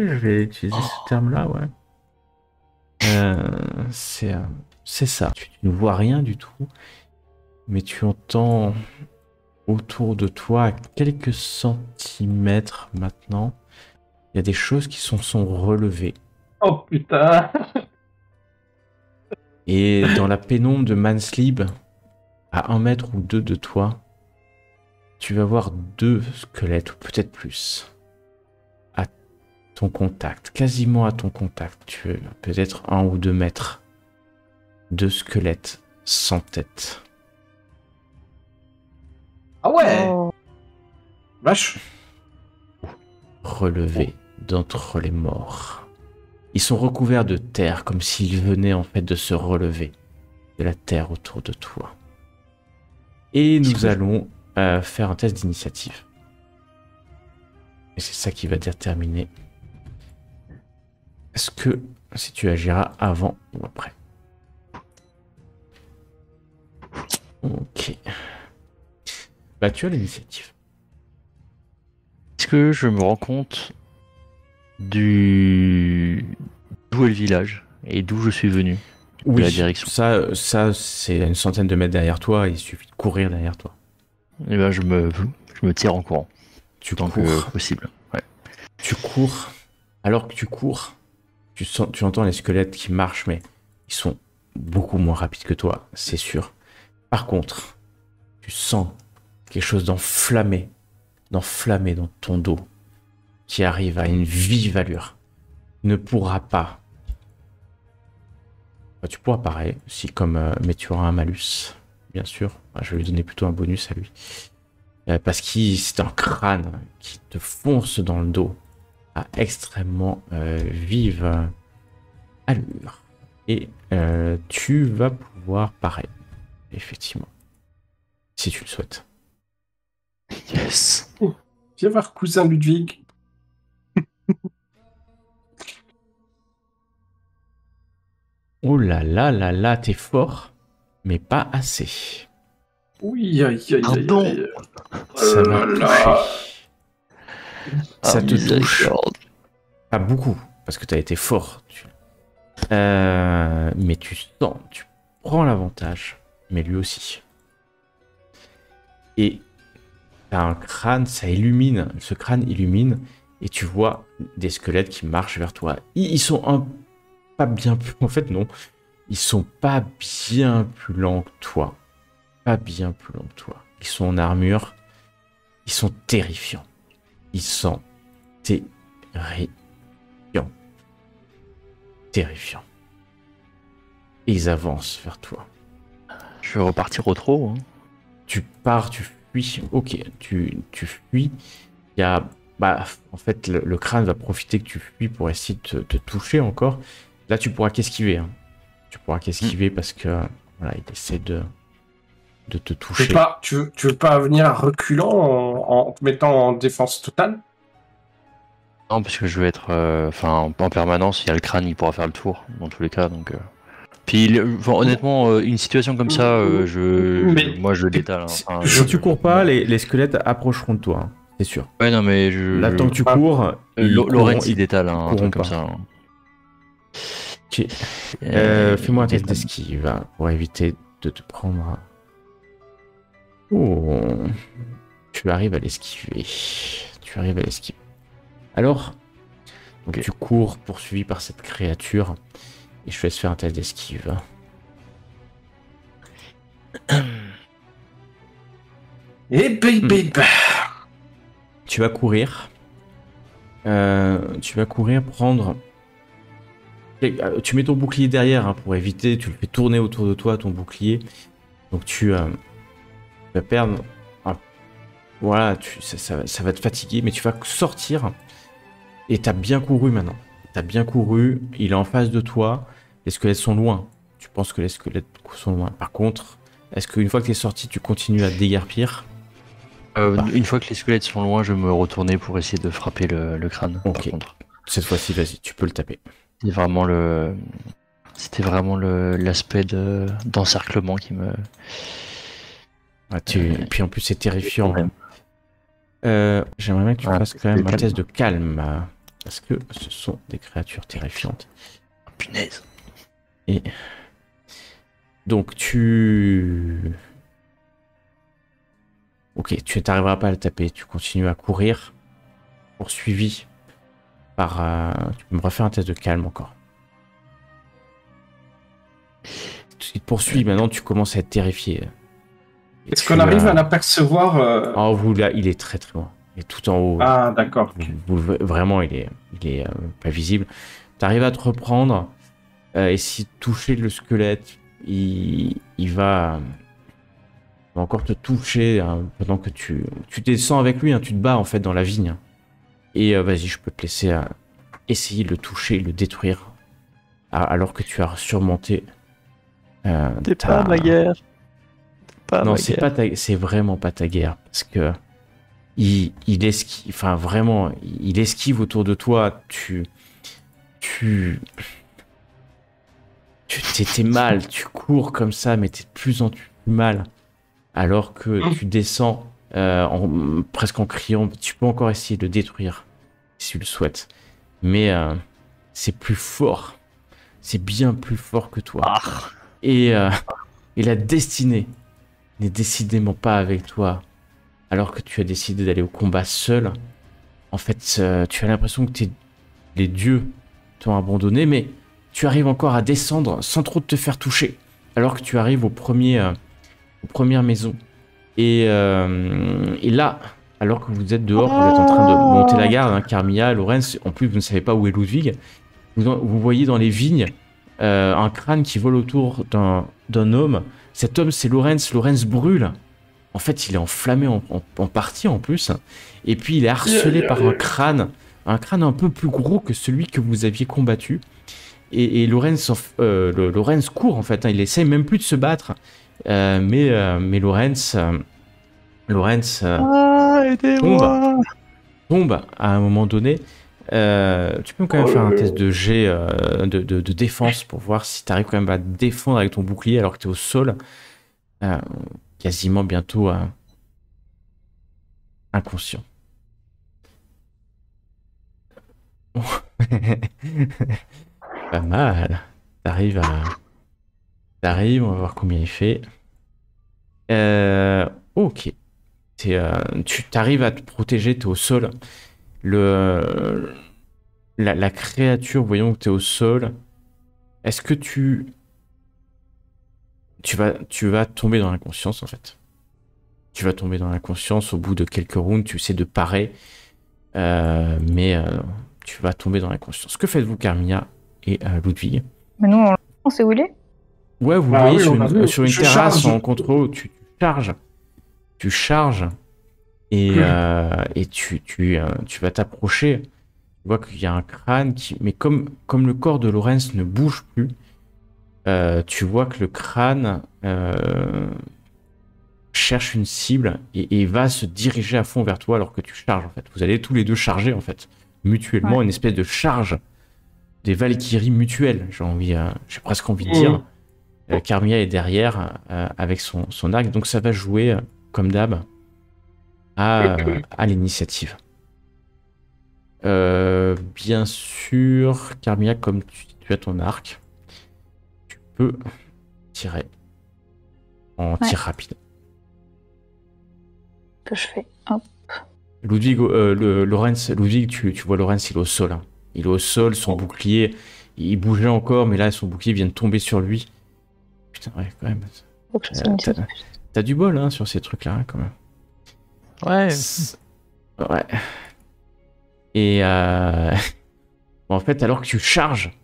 je vais utiliser ce terme-là, ouais. C'est ça. Tu ne vois rien du tout, mais tu entends autour de toi, à quelques centimètres maintenant, il y a des choses qui sont relevées. Oh putain! Et dans la pénombre de Manslib, à 1 mètre ou 2 de toi, tu vas voir 2 squelettes, ou peut-être plus, à ton contact, quasiment à ton contact. Tu es peut-être 1 ou 2 mètres. 2 squelettes sans tête. Ah ouais! Vache! Relevés d'entre les morts. Ils sont recouverts de terre, comme s'ils venaient en fait de se relever de la terre autour de toi. Et nous allons faire un test d'initiative. Et c'est ça qui va déterminer est-ce que si tu agiras avant ou après. Ok. Bah tu as l'initiative. Est-ce que je me rends compte d'où est le village et d'où je suis venu? Oui, la direction. Ça c'est à 100 de mètres derrière toi, il suffit de courir derrière toi. Et ben je me tire en courant. Tu tant cours. que possible. Ouais. Tu cours. Alors que tu cours, tu entends les squelettes qui marchent, mais ils sont beaucoup moins rapides que toi, c'est sûr. Par contre, tu sens quelque chose d'enflammé dans ton dos, qui arrive à une vive allure. Tu ne pourras pas. Tu pourras pareil, si mais tu auras un malus, bien sûr. Je vais lui donner plutôt un bonus à lui. Parce que c'est un crâne qui te fonce dans le dos à extrêmement vive allure. Et tu vas pouvoir pareil, effectivement, si tu le souhaites. Yes. Viens voir cousin Ludwig. Oh là là là là, t'es fort, mais pas assez. Oui, aïe, aïe, aïe, aïe. Ça va toucher. Ça te touche. Miséricorde. Pas beaucoup, parce que t'as été fort. Mais tu sens, tu prends l'avantage, mais lui aussi. Et t'as un crâne, ça illumine, ce crâne illumine, et tu vois des squelettes qui marchent vers toi. Ils sont pas bien plus... En fait, non. Ils sont pas bien plus lents que toi. Pas bien plus lents que toi. Ils sont en armure. Ils sont terrifiants. Ils sont terrifiants. Et ils avancent vers toi. Je vais repartir au trot. Hein. Tu pars, tu fuis. Ok, tu fuis. Il y a... en fait, le crâne va profiter que tu fuis pour essayer de te toucher encore. Là, tu pourras qu'esquiver. Hein. Tu pourras qu'esquiver parce que voilà, il essaie de te toucher. Tu veux pas venir reculant en te mettant en défense totale? Non, parce que je vais être en permanence, il y a le crâne, il pourra faire le tour, dans tous les cas. Donc, Puis, honnêtement, une situation comme ça, moi je l'étale. Hein. Si tu cours pas, les squelettes approcheront de toi, hein, c'est sûr. Ouais, non, mais là, tant que tu cours, Lorenz, il détale, hein, un truc pas. comme ça. Hein. Okay. Fais-moi un test d'esquive pour éviter de te prendre. Oh, tu arrives à l'esquiver. Alors, donc tu cours poursuivi par cette créature et je te laisse faire un test d'esquive. Et bip. Tu vas courir. tu vas courir, prendre... Tu mets ton bouclier derrière pour éviter, tu le fais tourner autour de toi, ton bouclier. Donc tu vas perdre... Voilà, ça va te fatiguer, mais tu vas sortir. Et t'as bien couru maintenant. T'as bien couru, il est en face de toi. Les squelettes sont loin. Tu penses que les squelettes sont loin. Par contre, est-ce qu'une fois que t'es sorti, tu continues à te déguerpir? Une fois que les squelettes sont loin, je vais me retourner pour essayer de frapper le crâne. Ok. Par contre. Cette fois-ci, vas-y, tu peux le taper. C'était vraiment l'aspect d'encerclement qui me... Et puis en plus, c'est terrifiant. J'aimerais bien que tu fasses quand même un test de calme. Parce que ce sont des créatures terrifiantes. Punaise. Et... Donc Ok, tu n'arriveras pas à le taper. Tu continues à courir. Poursuivi par... Tu peux me refaire un test de calme encore. Il te poursuit, maintenant tu commences à être terrifié. Est-ce qu'on arrive à l'apercevoir Oh, là, il est très très loin. Il est tout en haut. Ah, d'accord. Vraiment, il est pas visible. Tu arrives à te reprendre. Essayer de toucher le squelette. Il va encore te toucher pendant que tu descends avec lui. Tu te bats en fait dans la vigne. Et vas-y, je peux te laisser essayer de le toucher, le détruire. Alors que tu as surmonté. C'est pas ma guerre. Non, c'est vraiment pas ta guerre. Parce que il esquive. Enfin, vraiment, il esquive autour de toi. T'es mal. Tu cours comme ça, mais t'es de plus en plus mal. Alors que tu descends presque en criant. Tu peux encore essayer de le détruire si tu le souhaites. Mais c'est plus fort. C'est bien plus fort que toi. Et la destinée n'est décidément pas avec toi. Alors que tu as décidé d'aller au combat seul. En fait, tu as l'impression que les dieux t'ont abandonné. Mais tu arrives encore à descendre sans trop te faire toucher. Alors que tu arrives aux premières maisons. Et là, alors que vous êtes dehors, vous êtes en train de monter la garde, Carmilla, Lorenz, en plus vous ne savez pas où est Ludwig, vous voyez dans les vignes un crâne qui vole autour d'un homme. Cet homme, c'est Lorenz. Lorenz brûle. En fait, il est enflammé en partie en plus. Et puis, il est harcelé par un crâne un peu plus gros que celui que vous aviez combattu. Et Lorenz court en fait. Il essaie même plus de se battre. Mais Lorenz tombe à un moment donné. Tu peux quand même faire un test de jet de défense pour voir si tu arrives quand même à te défendre avec ton bouclier alors que tu es au sol. Quasiment bientôt inconscient. Pas mal. T'arrives, on va voir combien il fait. Ok. Tu t'arrives à te protéger, t'es au sol. La créature, voyons que t'es au sol. Est-ce que tu vas tomber dans l'inconscience en fait. Tu vas tomber dans l'inconscience au bout de quelques rounds. Tu essaies de parer, mais tu vas tomber dans l'inconscience. Que faites-vous, Carmilla et Ludwig? Mais nous, on sait où il est? Ouais, vous voyez sur une terrasse en contre-haut, tu charges et tu vas t'approcher. Tu vois qu'il y a un crâne mais comme le corps de Lorenz ne bouge plus, tu vois que le crâne cherche une cible et va se diriger à fond vers toi alors que tu charges en fait. Vous allez tous les deux charger en fait, mutuellement, une espèce de charge des Valkyries mutuelles, j'ai presque envie de dire. Carmilla est derrière avec son arc, donc ça va jouer comme d'hab à l'initiative. Bien sûr, Carmilla, comme tu as ton arc, tu peux tirer en tir rapide. Que je fais. Hop. Ludwig, Ludwig, tu vois Lorenz, il est au sol. Hein. Il est au sol, son bouclier, il bougeait encore, mais là, son bouclier vient de tomber sur lui. Putain, ouais, quand même. T'as du bol hein, sur ces trucs-là, hein, quand même. Ouais. Ouais. Et en fait, alors que tu charges,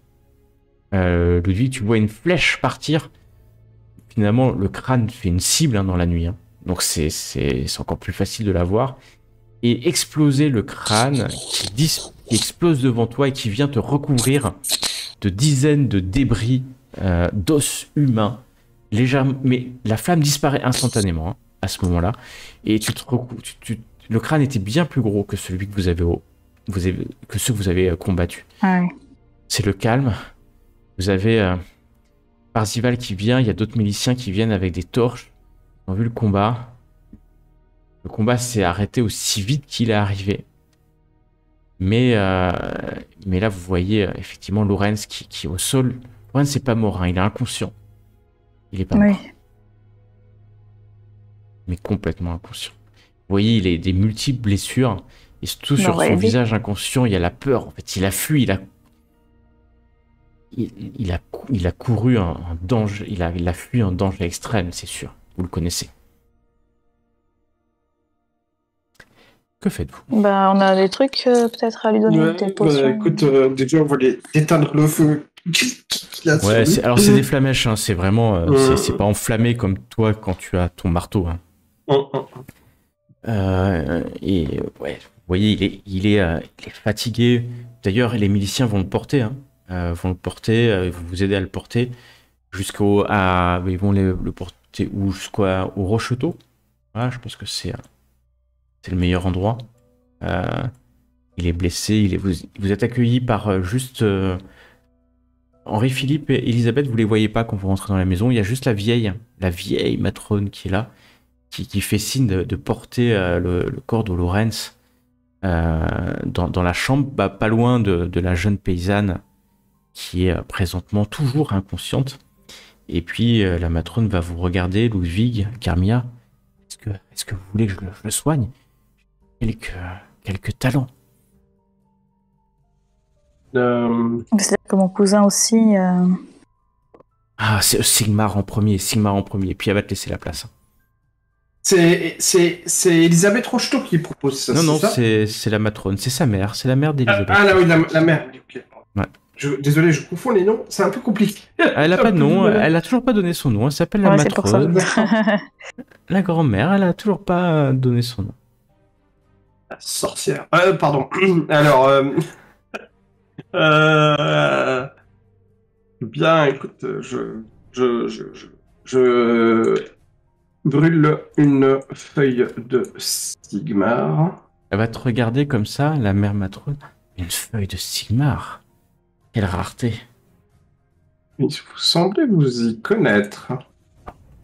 Ludwig, tu vois une flèche partir. Finalement, le crâne fait une cible dans la nuit. Donc c'est encore plus facile de la voir. Et exploser le crâne qui explose devant toi et qui vient te recouvrir de dizaines de débris d'os humains. Légèrement, mais la flamme disparaît instantanément à ce moment-là. Et le crâne était bien plus gros que celui que ceux que vous avez combattu. Ouais. C'est le calme. Vous avez Parzival qui vient, il y a d'autres miliciens qui viennent avec des torches. Ils ont vu le combat. Le combat s'est arrêté aussi vite qu'il est arrivé. Mais là, vous voyez effectivement Lorenz qui est au sol. Lorenz n'est pas mort, il est inconscient. Il est pas mort. Mais complètement inconscient. Vous voyez, il a des multiples blessures. Et surtout sur son visage inconscient, il y a la peur. En fait, il a fui, il a couru un danger. Il a fui un danger extrême, c'est sûr. Vous le connaissez. Que faites-vous? On a des trucs peut-être à lui donner, des potions. Écoute, déjà on va éteindre le feu. Ouais, alors c'est des flamèches, c'est vraiment, c'est pas enflammé comme toi quand tu as ton marteau. Et ouais, vous voyez, il est fatigué. D'ailleurs, les miliciens vont le porter, vont le porter, vous aider à le porter ils vont le porter jusqu'au Rocheteau. Voilà, je pense que c'est le meilleur endroit. Il est blessé, vous êtes accueilli par juste Henri, Philippe et Elisabeth. Vous les voyez pas quand vous rentrez dans la maison. Il y a juste la vieille matrone qui est là, qui fait signe de porter le corps de Lorenz dans la chambre, pas loin de la jeune paysanne qui est présentement toujours inconsciente. Et puis la matrone va vous regarder, Ludwig, Carmilla. Est-ce que vous voulez que je le soigne? Quelques talents. C'est que mon cousin aussi. Ah, c'est Sigmar en premier, puis elle va te laisser la place. C'est Elisabeth Rocheteau qui propose ça. Non, c'est la matrone, c'est sa mère, c'est la mère d'Elisabeth. Ah là oui, la mère. Okay. Ouais. Désolé, je confonds les noms, c'est un peu compliqué. Elle a pas de nom, elle a toujours pas donné son nom, elle s'appelle la matrone. La grand-mère, elle a toujours pas donné son nom. La sorcière. Pardon. Alors, bien, écoute, je brûle une feuille de Sigmar. Elle va te regarder comme ça, la mère matrone. Une feuille de Sigmar. Quelle rareté. Vous semblez vous y connaître.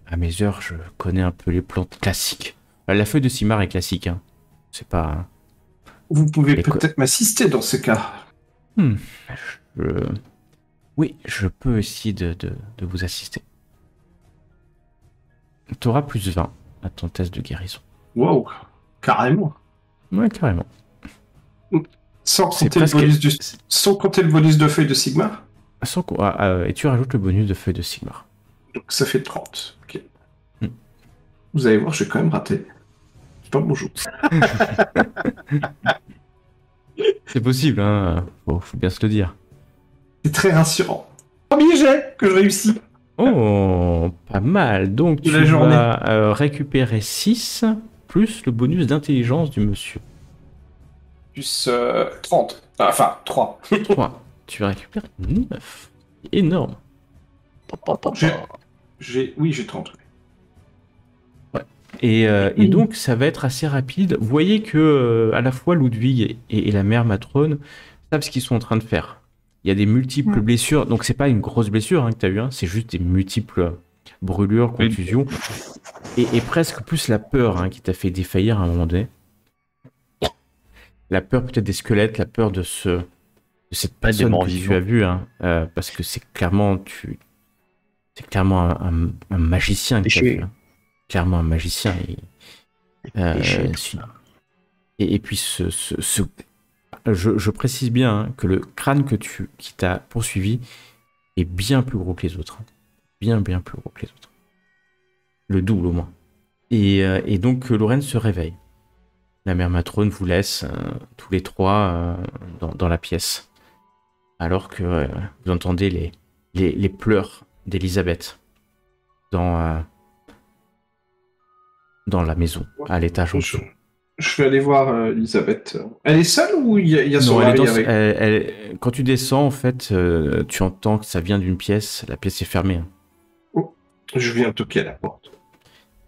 À mes heures, je connais un peu les plantes classiques. La feuille de Sigmar est classique, C'est pas... Vous pouvez peut-être m'assister dans ce cas. Oui, je peux essayer de vous assister. Tu auras plus 20 à ton test de guérison. Wow, carrément. Ouais, carrément. Sans compter le bonus de feuille de Sigmar. Et tu rajoutes le bonus de feuille de Sigmar. Donc ça fait 30. Ok. Vous allez voir, j'ai quand même raté. C'est pas bonjour. C'est possible, faut bien se le dire. C'est très rassurant. Premier jet que je réussis. Oh, pas mal. Donc tu vas récupérer 6 plus le bonus d'intelligence du monsieur. Plus 30. Enfin, 3. 3. Tu récupères 9. Énorme. Oui, j'ai 30. Ouais. Et donc, ça va être assez rapide. Vous voyez que à la fois Ludwig et la mère matrone savent ce qu'ils sont en train de faire. Il y a des multiples blessures. Donc, c'est pas une grosse blessure que tu as eu. C'est juste des multiples brûlures, contusions. Et presque plus la peur qui t'a fait défaillir à un moment donné. La peur peut-être des squelettes, la peur de cette personne que tu as vue, parce que c'est clairement un magicien que tu as vu. Clairement un magicien. Et puis je précise bien que le crâne qui t'a poursuivi est bien plus gros que les autres. Bien plus gros que les autres. Le double au moins. Et donc Lorenz se réveille. la mère matrone vous laisse tous les trois dans la pièce. Alors que vous entendez les pleurs d'Elisabeth dans la maison, à l'étage en dessous. Je vais aller voir Elisabeth. Elle est seule ou il y a son Non, mari avec? quand tu descends, en fait, tu entends que ça vient d'une pièce. La pièce est fermée. Oh, je viens toquer à la porte.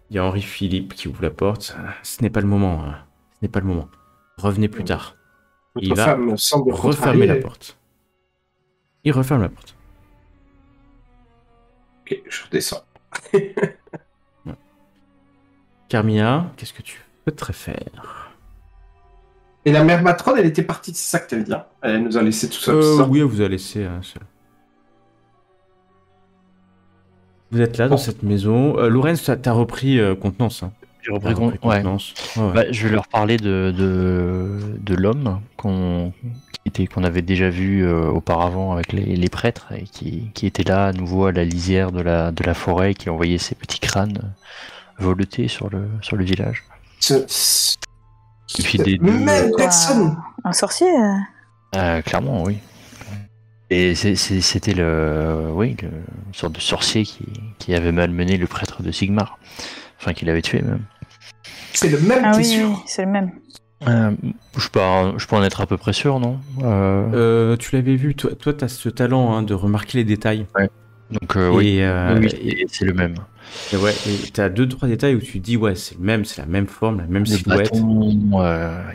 Il y a Henri-Philippe qui ouvre la porte. Ce n'est pas le moment. Ce n'est pas le moment. Revenez plus tard. Votre femme semble refermer la porte. Il referme la porte. Ok, je redescends. Carmilla, qu'est-ce que tu souhaiterais faire? Et la mère matrone, elle était partie, c'est ça que tu avais dit. Elle nous a laissé tout seul. Oui, elle vous a laissé seul. Vous êtes là dans cette maison. Lorenz, t'as repris contenance. Hein. J'ai repris contenance. Ouais. Bah, je vais leur parler de l'homme qu'on avait déjà vu auparavant avec les prêtres et qui était là à nouveau à la lisière de la forêt, qui envoyait ses petits crânes voleter sur le village. Et puis même personne. Un sorcier. Clairement, oui. Et c'était une sorte de sorcier qui avait malmené le prêtre de Sigmar. Enfin, qu'il avait tué même. C'est le même, t'es sûr? Oui, c'est le même. Je peux en être à peu près sûr, non? Tu l'avais vu, toi t'as ce talent de remarquer les détails. Ouais. Donc oui, c'est le même. Et ouais, et t'as 2-3 détails où tu dis ouais, c'est le même, c'est la même forme, la même silhouette.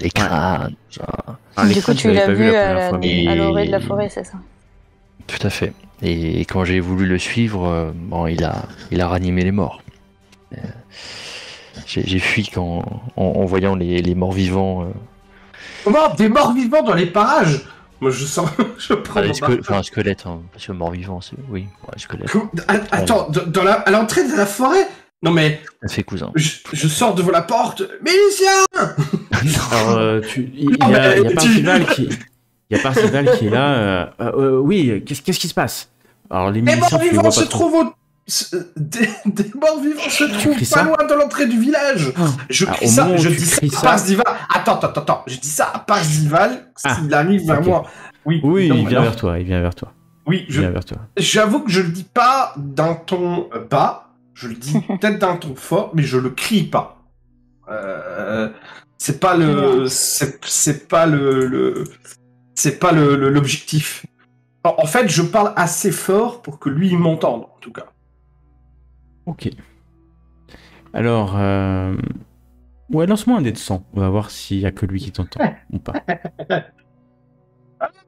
Les crânes, ça. Du coup, tu l'as vu à l'orée de la forêt, c'est ça? Tout à fait. Et quand j'ai voulu le suivre, il a ranimé les morts. J'ai fui en voyant les morts vivants. Des morts vivants dans les parages. Moi, je sens. Je prends un squelette, hein, parce que mort vivant, c'est. Oui, un squelette. Attends, à l'entrée de la forêt? Non, mais. Ça fait cousin. Je sors devant la porte. Milicien! Alors, il y a Parzival qui. Il y a Parzival qui est là. Oui, qu'est-ce qui se passe? Alors, les morts vivants se trouvent des morts vivants se trouvent pas loin de l'entrée du village. Je crie ça, je dis ça à Parzival. Attends, je dis ça à Parzival s'il arrive vers moi. Oui, il vient vers toi, Oui, j'avoue que je le dis pas d'un ton bas, je le dis peut-être d'un ton fort, mais je le crie pas. C'est pas l'objectif. En fait, je parle assez fort pour que lui il m'entende, en tout cas. Ok. Alors, lance-moi un dé de 100. On va voir s'il y a que lui qui t'entend ou pas.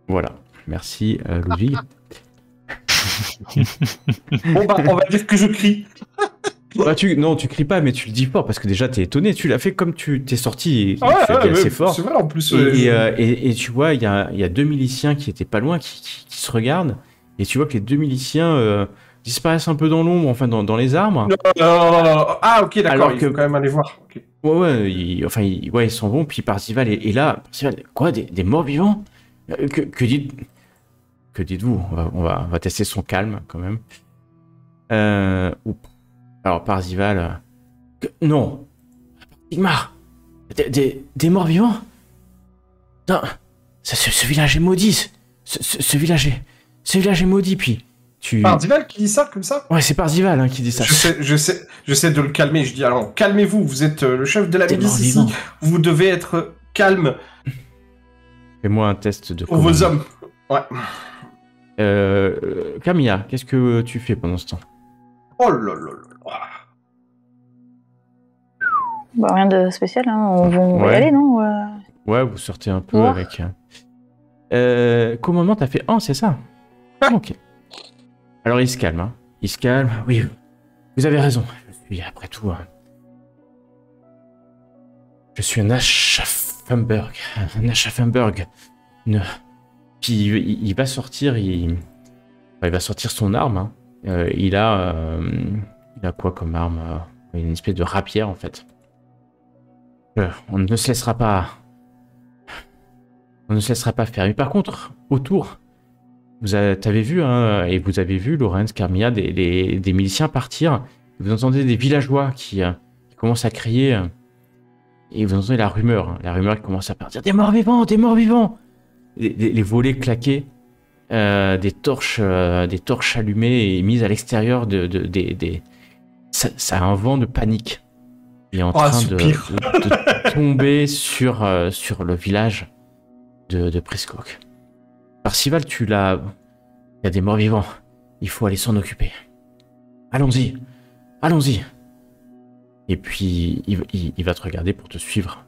Voilà. Merci, Ludwig. Bon, on va dire que je crie. Non, tu cries pas, mais tu le dis fort parce que déjà t'es étonné. Tu l'as fait comme tu t'es sorti et assez fort. C'est vrai, en plus. Et tu vois, il y a 2 miliciens qui étaient pas loin, qui se regardent. Et tu vois que les 2 miliciens disparaissent un peu dans l'ombre, enfin dans les arbres. Non. Ah, ok, d'accord, il faut quand même aller voir. Okay. Ouais, ils s'en vont, puis Parzival est là. Parzival, quoi, des morts vivants? Que dites-vous? On va tester son calme, quand même. Alors, Parzival... Non! Sigmar! Des morts vivants? Non! Ce village est maudit! Ce village est maudit, puis... Parzival qui dit ça, comme ça? Ouais, c'est Parzival qui dit ça. J'essaie de le calmer, je dis, alors, calmez-vous, vous êtes le chef de la milice ici, vous devez être calme. Fais-moi un test de... Pour vos hommes. Ouais. Camilla, qu'est-ce que tu fais pendant ce temps? Oh là là là. Bah, rien de spécial, on va y aller, non? Ouais, vous sortez un peu avec... Commandement, t'as fait 1, c'est ça? Ok. Alors il se calme, Il se calme. Oui, vous avez raison. Après tout... Je suis un Aschaffenburg. Puis il va sortir... Il va sortir son arme, il a quoi comme arme? Une espèce de rapière, en fait. On ne se laissera pas faire. Mais par contre, autour, t'avais vu, et vous avez vu, Lorenz, Carmilla, des miliciens partir. Vous entendez des villageois qui commencent à crier Et vous entendez la rumeur qui commence à partir. Des morts vivants, des morts vivants. Les volets claqués, des torches allumées et mises à l'extérieur ça a un vent de panique. Il est en train de tomber sur le village de Prescock. Parcival, il y a des morts vivants. Il faut aller s'en occuper. Allons-y. Et puis, il va te regarder pour te suivre.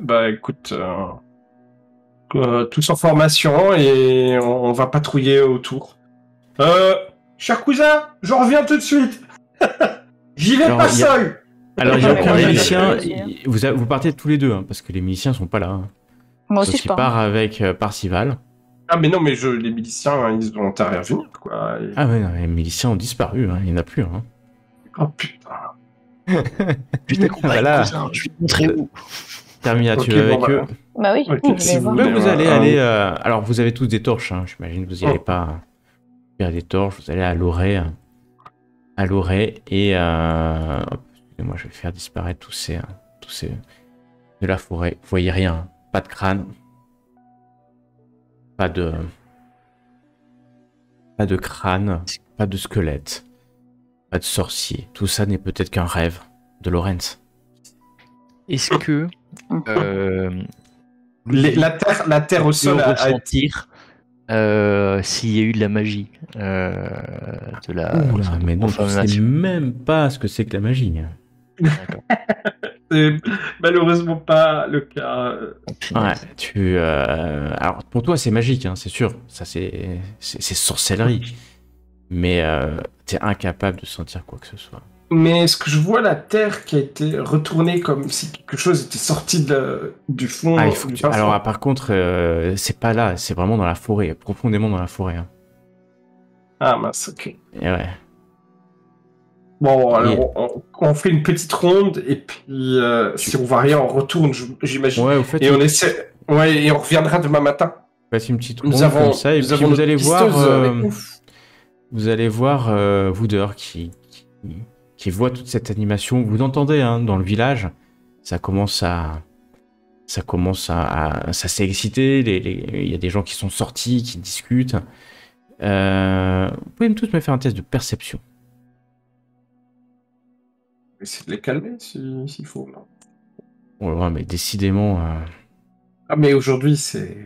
Bah écoute, tous en formation et on va patrouiller autour. Cher cousin, je reviens tout de suite. J'y vais pas seul. Alors, il y a aucun milicien. Vous partez tous les deux, hein, parce que les miliciens sont pas là. Hein. Moi aussi, je pars. Part avec Parcival. Ah, mais non, mais les miliciens, ils ont intérêt à venir, quoi. Ah, ouais, non, les miliciens ont disparu, hein, il n'y en a plus. Hein. Oh putain. Je t'accompagne, cousin, je vais te montrer où. Carmilla, tu vas avec eux. Bah oui, si vous allez aller. Alors, vous avez tous des torches, hein, j'imagine, vous n'y allez pas faire des torches, vous allez à l'orée. Et moi je vais faire disparaître tous ces de la forêt. Vous voyez rien, pas de crâne, pas de crâne, pas de squelette, pas de sorcier. Tout ça n'est peut-être qu'un rêve de Lorenz. Est-ce que la terre au sol a ressentir s'il y a eu de la magie de la. Oula, mais non, je sais même pas ce que c'est que la magie. C'est malheureusement pas le cas. Ouais, alors pour toi c'est magique, hein, c'est sûr, ça c'est sorcellerie, mais t'es incapable de sentir quoi que ce soit. Mais est-ce que je vois la terre qui a été retournée comme si quelque chose était sorti du fond Alors par contre, c'est pas là, c'est vraiment dans la forêt, profondément dans la forêt. Hein. Ah mince, ok. Et ouais. Bon, alors on fait une petite ronde et puis si on voit rien, on retourne, j'imagine. Ouais, fait, et on essaie. Ouais, et on reviendra demain matin. Faites une petite ronde comme ça et puis vous allez voir. Vous allez voir Wooder qui voit toute cette animation. Vous entendez hein, dans le village, ça commence à s'est excité. Il y a des gens qui sont sortis, qui discutent. Vous pouvez tous me faire un test de perception. Essayer de les calmer s'il faut. Non. Ouais, mais décidément. Ah, mais aujourd'hui c'est.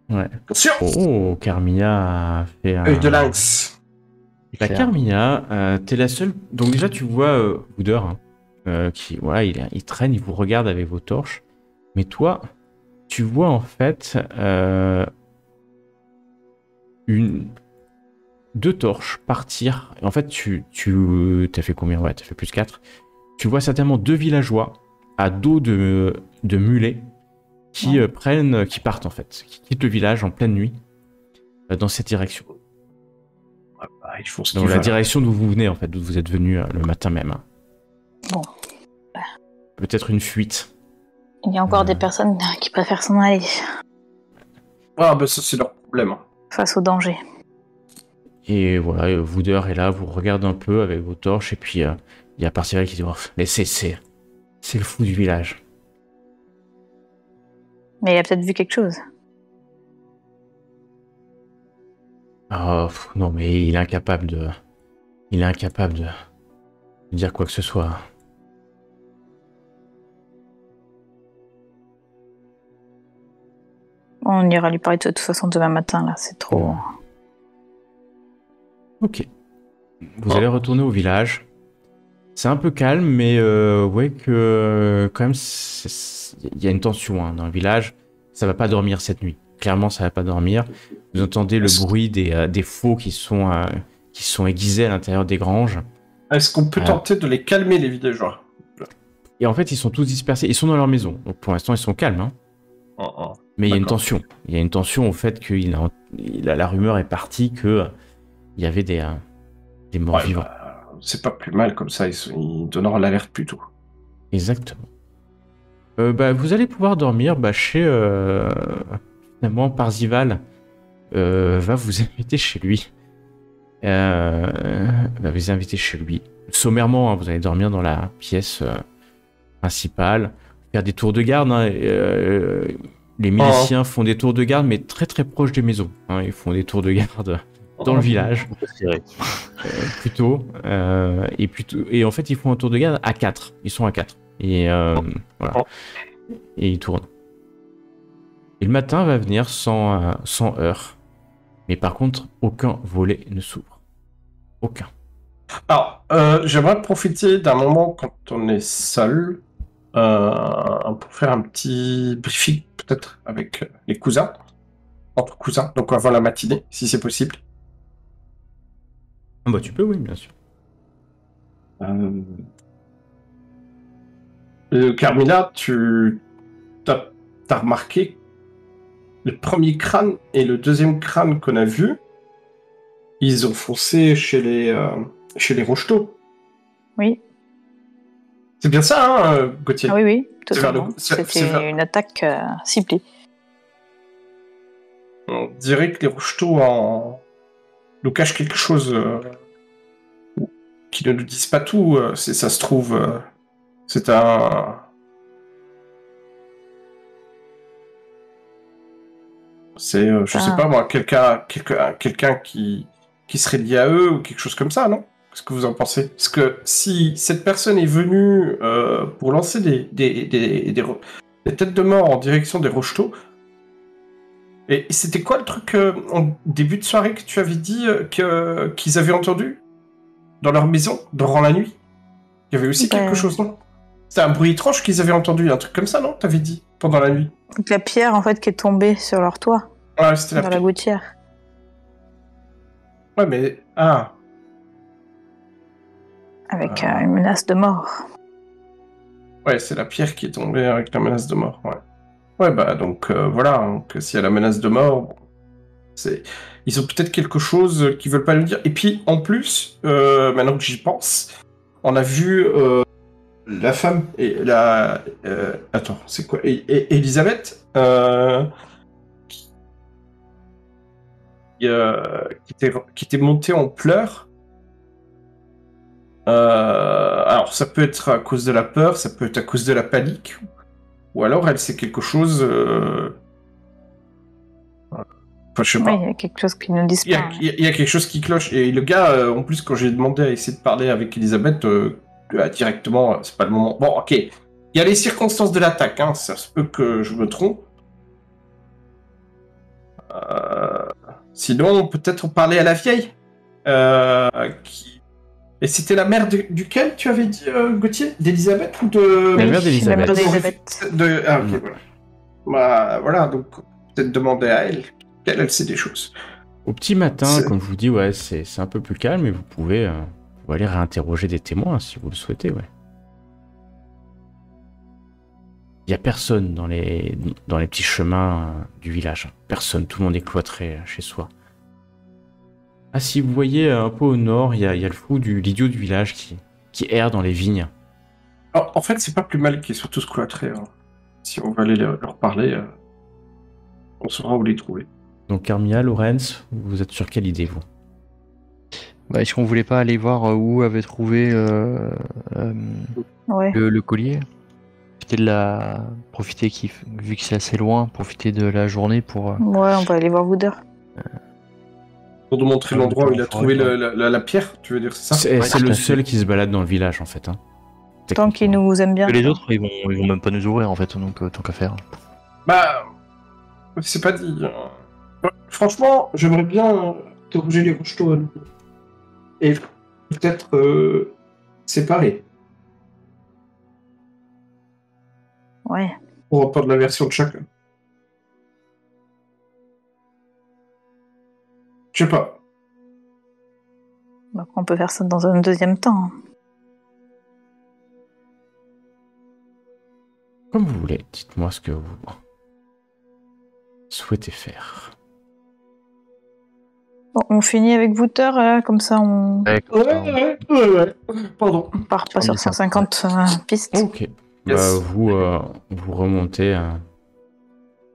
Ouais. Attention. Oh, Carmilla a fait un. Œil de lynx. La Carmilla, t'es la seule. Donc déjà tu vois Wooder qui voilà, il traîne, il vous regarde avec vos torches. Mais toi, tu vois en fait deux torches partir. Et en fait, tu t'as fait combien? Ouais, t'as fait plus 4. Tu vois certainement deux villageois à dos de mulets qui partent en fait, qui quittent le village en pleine nuit dans cette direction. Ils font ce dans la direction d'où vous venez en fait, d'où vous êtes venu le matin même. Bon. Peut-être une fuite. Il y a encore des personnes qui préfèrent s'en aller. Ah bah ça c'est leur problème. Face au danger. Et voilà, Wooder est là, vous regarde un peu avec vos torches et puis il y a Parcival qui dit oh, mais c'est le fou du village. Mais il a peut-être vu quelque chose. Oh, non, mais il est incapable de dire quoi que ce soit. On ira lui parler de toute façon demain matin, là, c'est trop... Ok. Vous allez retourner au village. C'est un peu calme, mais ouais que quand même, il y a une tension hein, dans le village. Ça va pas dormir cette nuit. Clairement, ça va pas dormir. Vous entendez le bruit des faux qui sont aiguisés à l'intérieur des granges. Est-ce qu'on peut tenter de les calmer, les villageois? Et en fait, ils sont tous dispersés. Ils sont dans leur maison. Donc pour l'instant, ils sont calmes. Hein. Mais il y a une tension. Il y a une tension au fait que la rumeur est partie que il y avait des morts vivants. C'est pas plus mal comme ça. Ils donneront l'alerte plus tôt. Exactement. Vous allez pouvoir dormir chez... finalement, Parzival va vous inviter chez lui. Sommairement, hein, vous allez dormir dans la pièce principale. faire des tours de garde. Hein, les miliciens font des tours de garde, mais très très proches des maisons. Hein, ils font des tours de garde dans le village, plutôt. Et en fait, ils font un tour de garde à 4. Ils sont à 4. Et voilà. Et ils tournent. Et le matin va venir sans heurts. Mais par contre, aucun volet ne s'ouvre. Aucun. Alors, j'aimerais profiter d'un moment quand on est seul pour faire un petit briefing, peut-être, avec les cousins. Entre cousins, donc avant la matinée, si c'est possible. Ah bah tu peux, oui, bien sûr. Carmilla, t'as remarqué le premier crâne et le deuxième crâne qu'on a vu, ils ont foncé chez les Rocheteaux. Oui. C'est bien ça, hein, Gauthier? Ah oui, totalement. C'était une attaque ciblée. On dirait que les Rocheteaux nous cachent quelque chose qui ne nous disent pas tout. Ça se trouve, c'est un... C'est, je sais pas moi, quelqu'un qui serait lié à eux ou quelque chose comme ça, non? Qu'est-ce que vous en pensez? Parce que si cette personne est venue pour lancer des têtes de mort en direction des Rocheteaux, et c'était quoi le truc en début de soirée que tu avais dit qu'ils avaient entendu dans leur maison, durant la nuit? Il y avait aussi quelque chose, non? C'était un bruit étrange qu'ils avaient entendu, un truc comme ça, non? T'avais dit, pendant la nuit. La pierre, en fait, qui est tombée sur leur toit. Ouais, c'était dans la gouttière. Ouais, mais... Ah. Avec une menace de mort. Ouais, c'est la pierre qui est tombée avec la menace de mort, ouais. Ouais, bah, donc, voilà, donc, s'il y a la menace de mort, ils ont peut-être quelque chose qu'ils veulent pas nous dire. Et puis, en plus, maintenant que j'y pense, on a vu la femme et la... attends, c'est quoi? Elisabeth qui était montée en pleurs. Alors, ça peut être à cause de la peur, ça peut être à cause de la panique, ou alors elle sait quelque chose... Enfin, je sais pas. Oui, il y a quelque chose qui ne disent pas. Il y a quelque chose qui cloche. Et le gars, en plus, quand j'ai demandé à essayer de parler avec Elisabeth, directement, c'est pas le moment. Bon, ok. Il y a les circonstances de l'attaque, hein. Ça se peut que je me trompe. Sinon, peut-être parler à la vieille. Et c'était la mère duquel, tu avais dit, Gauthier? D'Elisabeth ou de... La mère d'Elisabeth. Ah, ok, voilà. Bah, voilà, donc, peut-être demander à elle. Elle sait des choses. Au petit matin, comme je vous dis, ouais, c'est un peu plus calme, mais vous pouvez aller réinterroger des témoins si vous le souhaitez, ouais. Il n'y a personne dans les petits chemins du village. Personne, tout le monde est cloîtré chez soi. Ah, si vous voyez un peu au nord, il y a le fou l'idiot du village qui erre dans les vignes. En fait, c'est pas plus mal qu'ils soient tous cloîtrés. Hein. Si on va aller leur parler, on saura où les trouver. Donc Carmilla, Lorenz, vous êtes sur quelle idée, vous? Bah, est-ce qu'on voulait pas aller voir où avait trouvé le collier? Profiter, vu que c'est assez loin, profiter de la journée pour... Ouais, on va aller voir Wooder. Pour nous montrer l'endroit où il a trouvé la pierre, tu veux dire, c'est ça? C'est le seul qui se balade dans le village, en fait. Hein. Tant qu'il nous aime bien. Et les autres, ils vont même pas nous ouvrir, en fait, donc tant qu'à faire. Bah... C'est pas dit... Franchement, j'aimerais bien interroger les Rocheteaux et peut-être séparer. Ouais. Pour reprendre la version de chacun. Je sais pas. Donc on peut faire ça dans un deuxième temps. Comme vous voulez, dites-moi ce que vous souhaitez faire. Bon, on finit avec Wooder, comme ça on... Ouais. Pardon. On part pas sur 150 pistes. Ok. Yes. Vous remontez.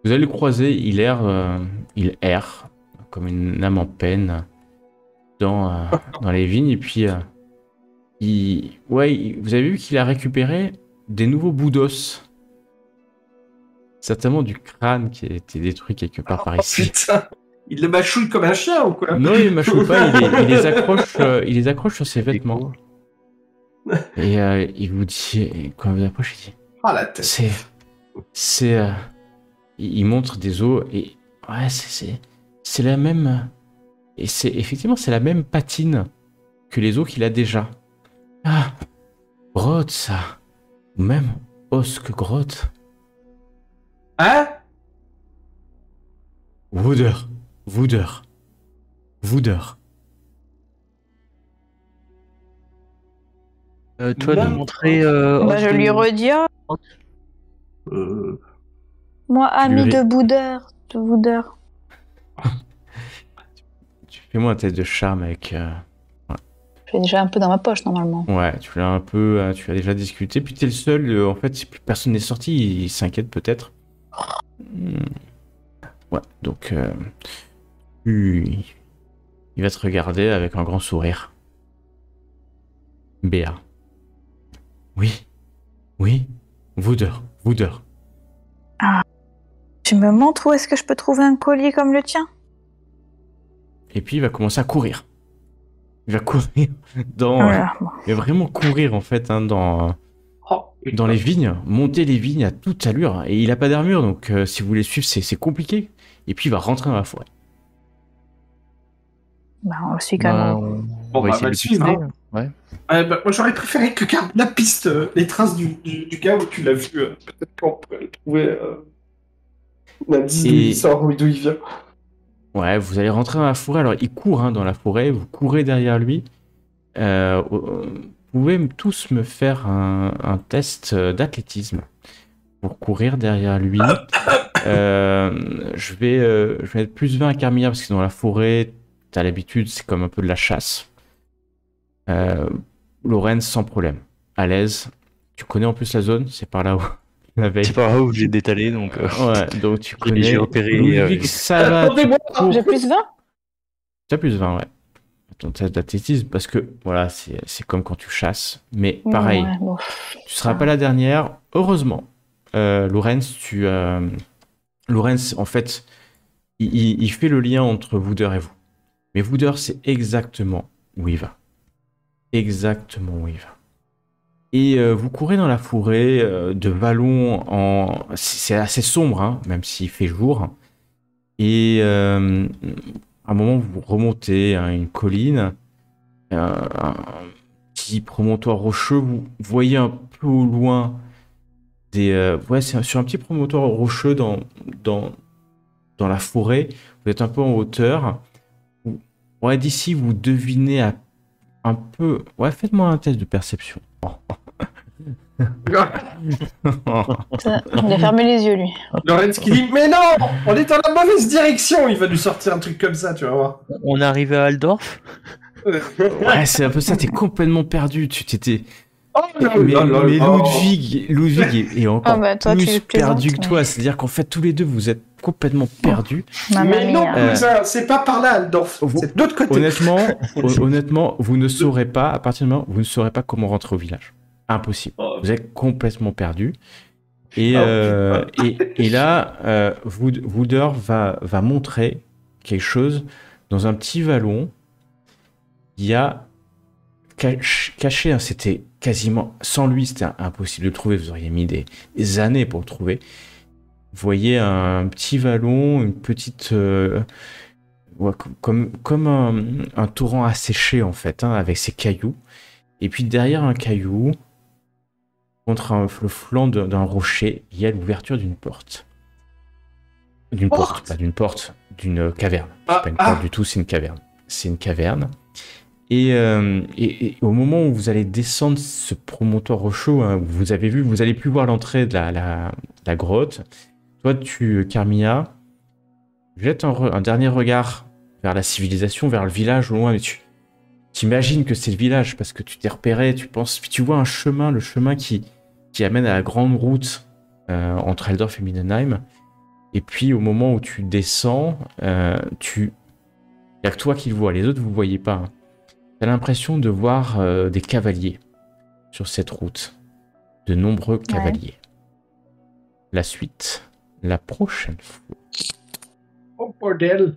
Vous allez le croiser, il erre comme une âme en peine dans les vignes. Et puis, vous avez vu qu'il a récupéré des nouveaux bouts d'os certainement du crâne qui a été détruit quelque part par ici. Putain, il le mâchouille comme un chien ou quoi? Non, il mâchouille pas, il les accroche sur ses vêtements. Et il vous dit, et quand vous approchez, il dit, Ah, la tête. il montre des os et ouais, c'est la même, et effectivement c'est la même patine que les os qu'il a déjà. Ah, grotte ça, ou même os que grotte. Hein? Wooder. Toi, de montrer. je lui redis. Moi, ami de Boudeur. Tu fais-moi un test de charme avec. J'ai déjà un peu dans ma poche normalement. Ouais, tu l'as un peu, tu as déjà discuté. Puis t'es le seul, en fait, si plus personne n'est sorti, il s'inquiète peut-être. Ouais, donc il va te regarder avec un grand sourire. Béa. Oui, Wooder. Ah, tu me montres où est-ce que je peux trouver un collier comme le tien? Et puis il va commencer à courir. Il va courir dans... Il va vraiment courir en fait dans les vignes, monter les vignes à toute allure. Et il a pas d'armure, donc si vous voulez suivre, c'est compliqué. Et puis il va rentrer dans la forêt. On le suit quand même. On va le suivre. Hein. Ouais. Moi j'aurais préféré que garde la piste, les traces du gars où tu l'as vu. Peut-être qu'on pourrait le trouver. On a dit d'où il sort, d'où il vient. Ouais, vous allez rentrer dans la forêt. Alors il court dans la forêt, vous courez derrière lui. Vous pouvez tous me faire un test d'athlétisme pour courir derrière lui. Je vais mettre plus 20 à Carmilla parce que dans la forêt, t'as l'habitude, c'est comme un peu de la chasse. Lorenz, sans problème, à l'aise. Tu connais en plus la zone, c'est par là où la veille. C'est par là où j'ai détalé, donc. Ouais, donc tu connais. J'ai repéré. Ludwig, ça va. J'ai plus 20. Tu as plus 20, ouais. Ton test d'athlétisme, parce que voilà, c'est comme quand tu chasses, mais pareil, tu seras pas la dernière. Heureusement, Lorenz, Lorenz, en fait, il fait le lien entre Wooder et vous. Mais Wooder, c'est exactement où il va. Et vous courez dans la forêt de vallons c'est assez sombre, hein, même s'il fait jour. Et à un moment, vous remontez une colline, un petit promontoire rocheux. Vous voyez un peu au loin c'est sur un petit promontoire rocheux dans la forêt. Vous êtes un peu en hauteur. Ouais, d'ici, vous devinez un peu... Ouais, faites-moi un test de perception. Il a fermé les yeux, lui. Lorenz qui dit, mais non, on est dans la mauvaise direction. Il va nous sortir un truc comme ça, tu vas voir. On est arrivé à Aldorf. Ouais, c'est un peu ça, t'es complètement perdu. Tu t'étais... Mais Ludwig est encore plus perdu que toi. Mais... C'est-à-dire qu'en fait, tous les deux, vous êtes complètement perdus. Mais non, c'est pas par là, Aldorf. C'est de l'autre côté. Honnêtement, vous ne saurez pas, à partir du moment où vous ne saurez pas comment rentrer au village. Impossible. Vous êtes complètement perdu. Et là, Wooder va montrer quelque chose dans un petit vallon. Il y a caché, hein, c'était quasiment... Sans lui, c'était impossible de le trouver. Vous auriez mis des années pour le trouver. Vous voyez un petit vallon, une petite... comme un torrent asséché, en fait, hein, avec ses cailloux. Et puis derrière un caillou, contre le flanc d'un rocher, il y a l'ouverture d'une porte. D'une porte, pas d'une porte, d'une caverne. C'est pas une porte du tout, c'est une caverne. C'est une caverne. Et au moment où vous allez descendre ce promontoire rocheux, hein, vous allez plus voir l'entrée de la grotte. Toi, Carmilla, jette un dernier regard vers la civilisation, vers le village au loin, mais tu imagines que c'est le village parce que tu t'es repéré, tu vois un chemin, le chemin qui amène à la grande route entre Eldorf et Middenheim. Et puis au moment où tu descends, il n'y a que toi qui le vois, les autres vous ne voyez pas. Hein. Tu as l'impression de voir des cavaliers sur cette route, de nombreux cavaliers. La suite la prochaine fois. Oh bordel.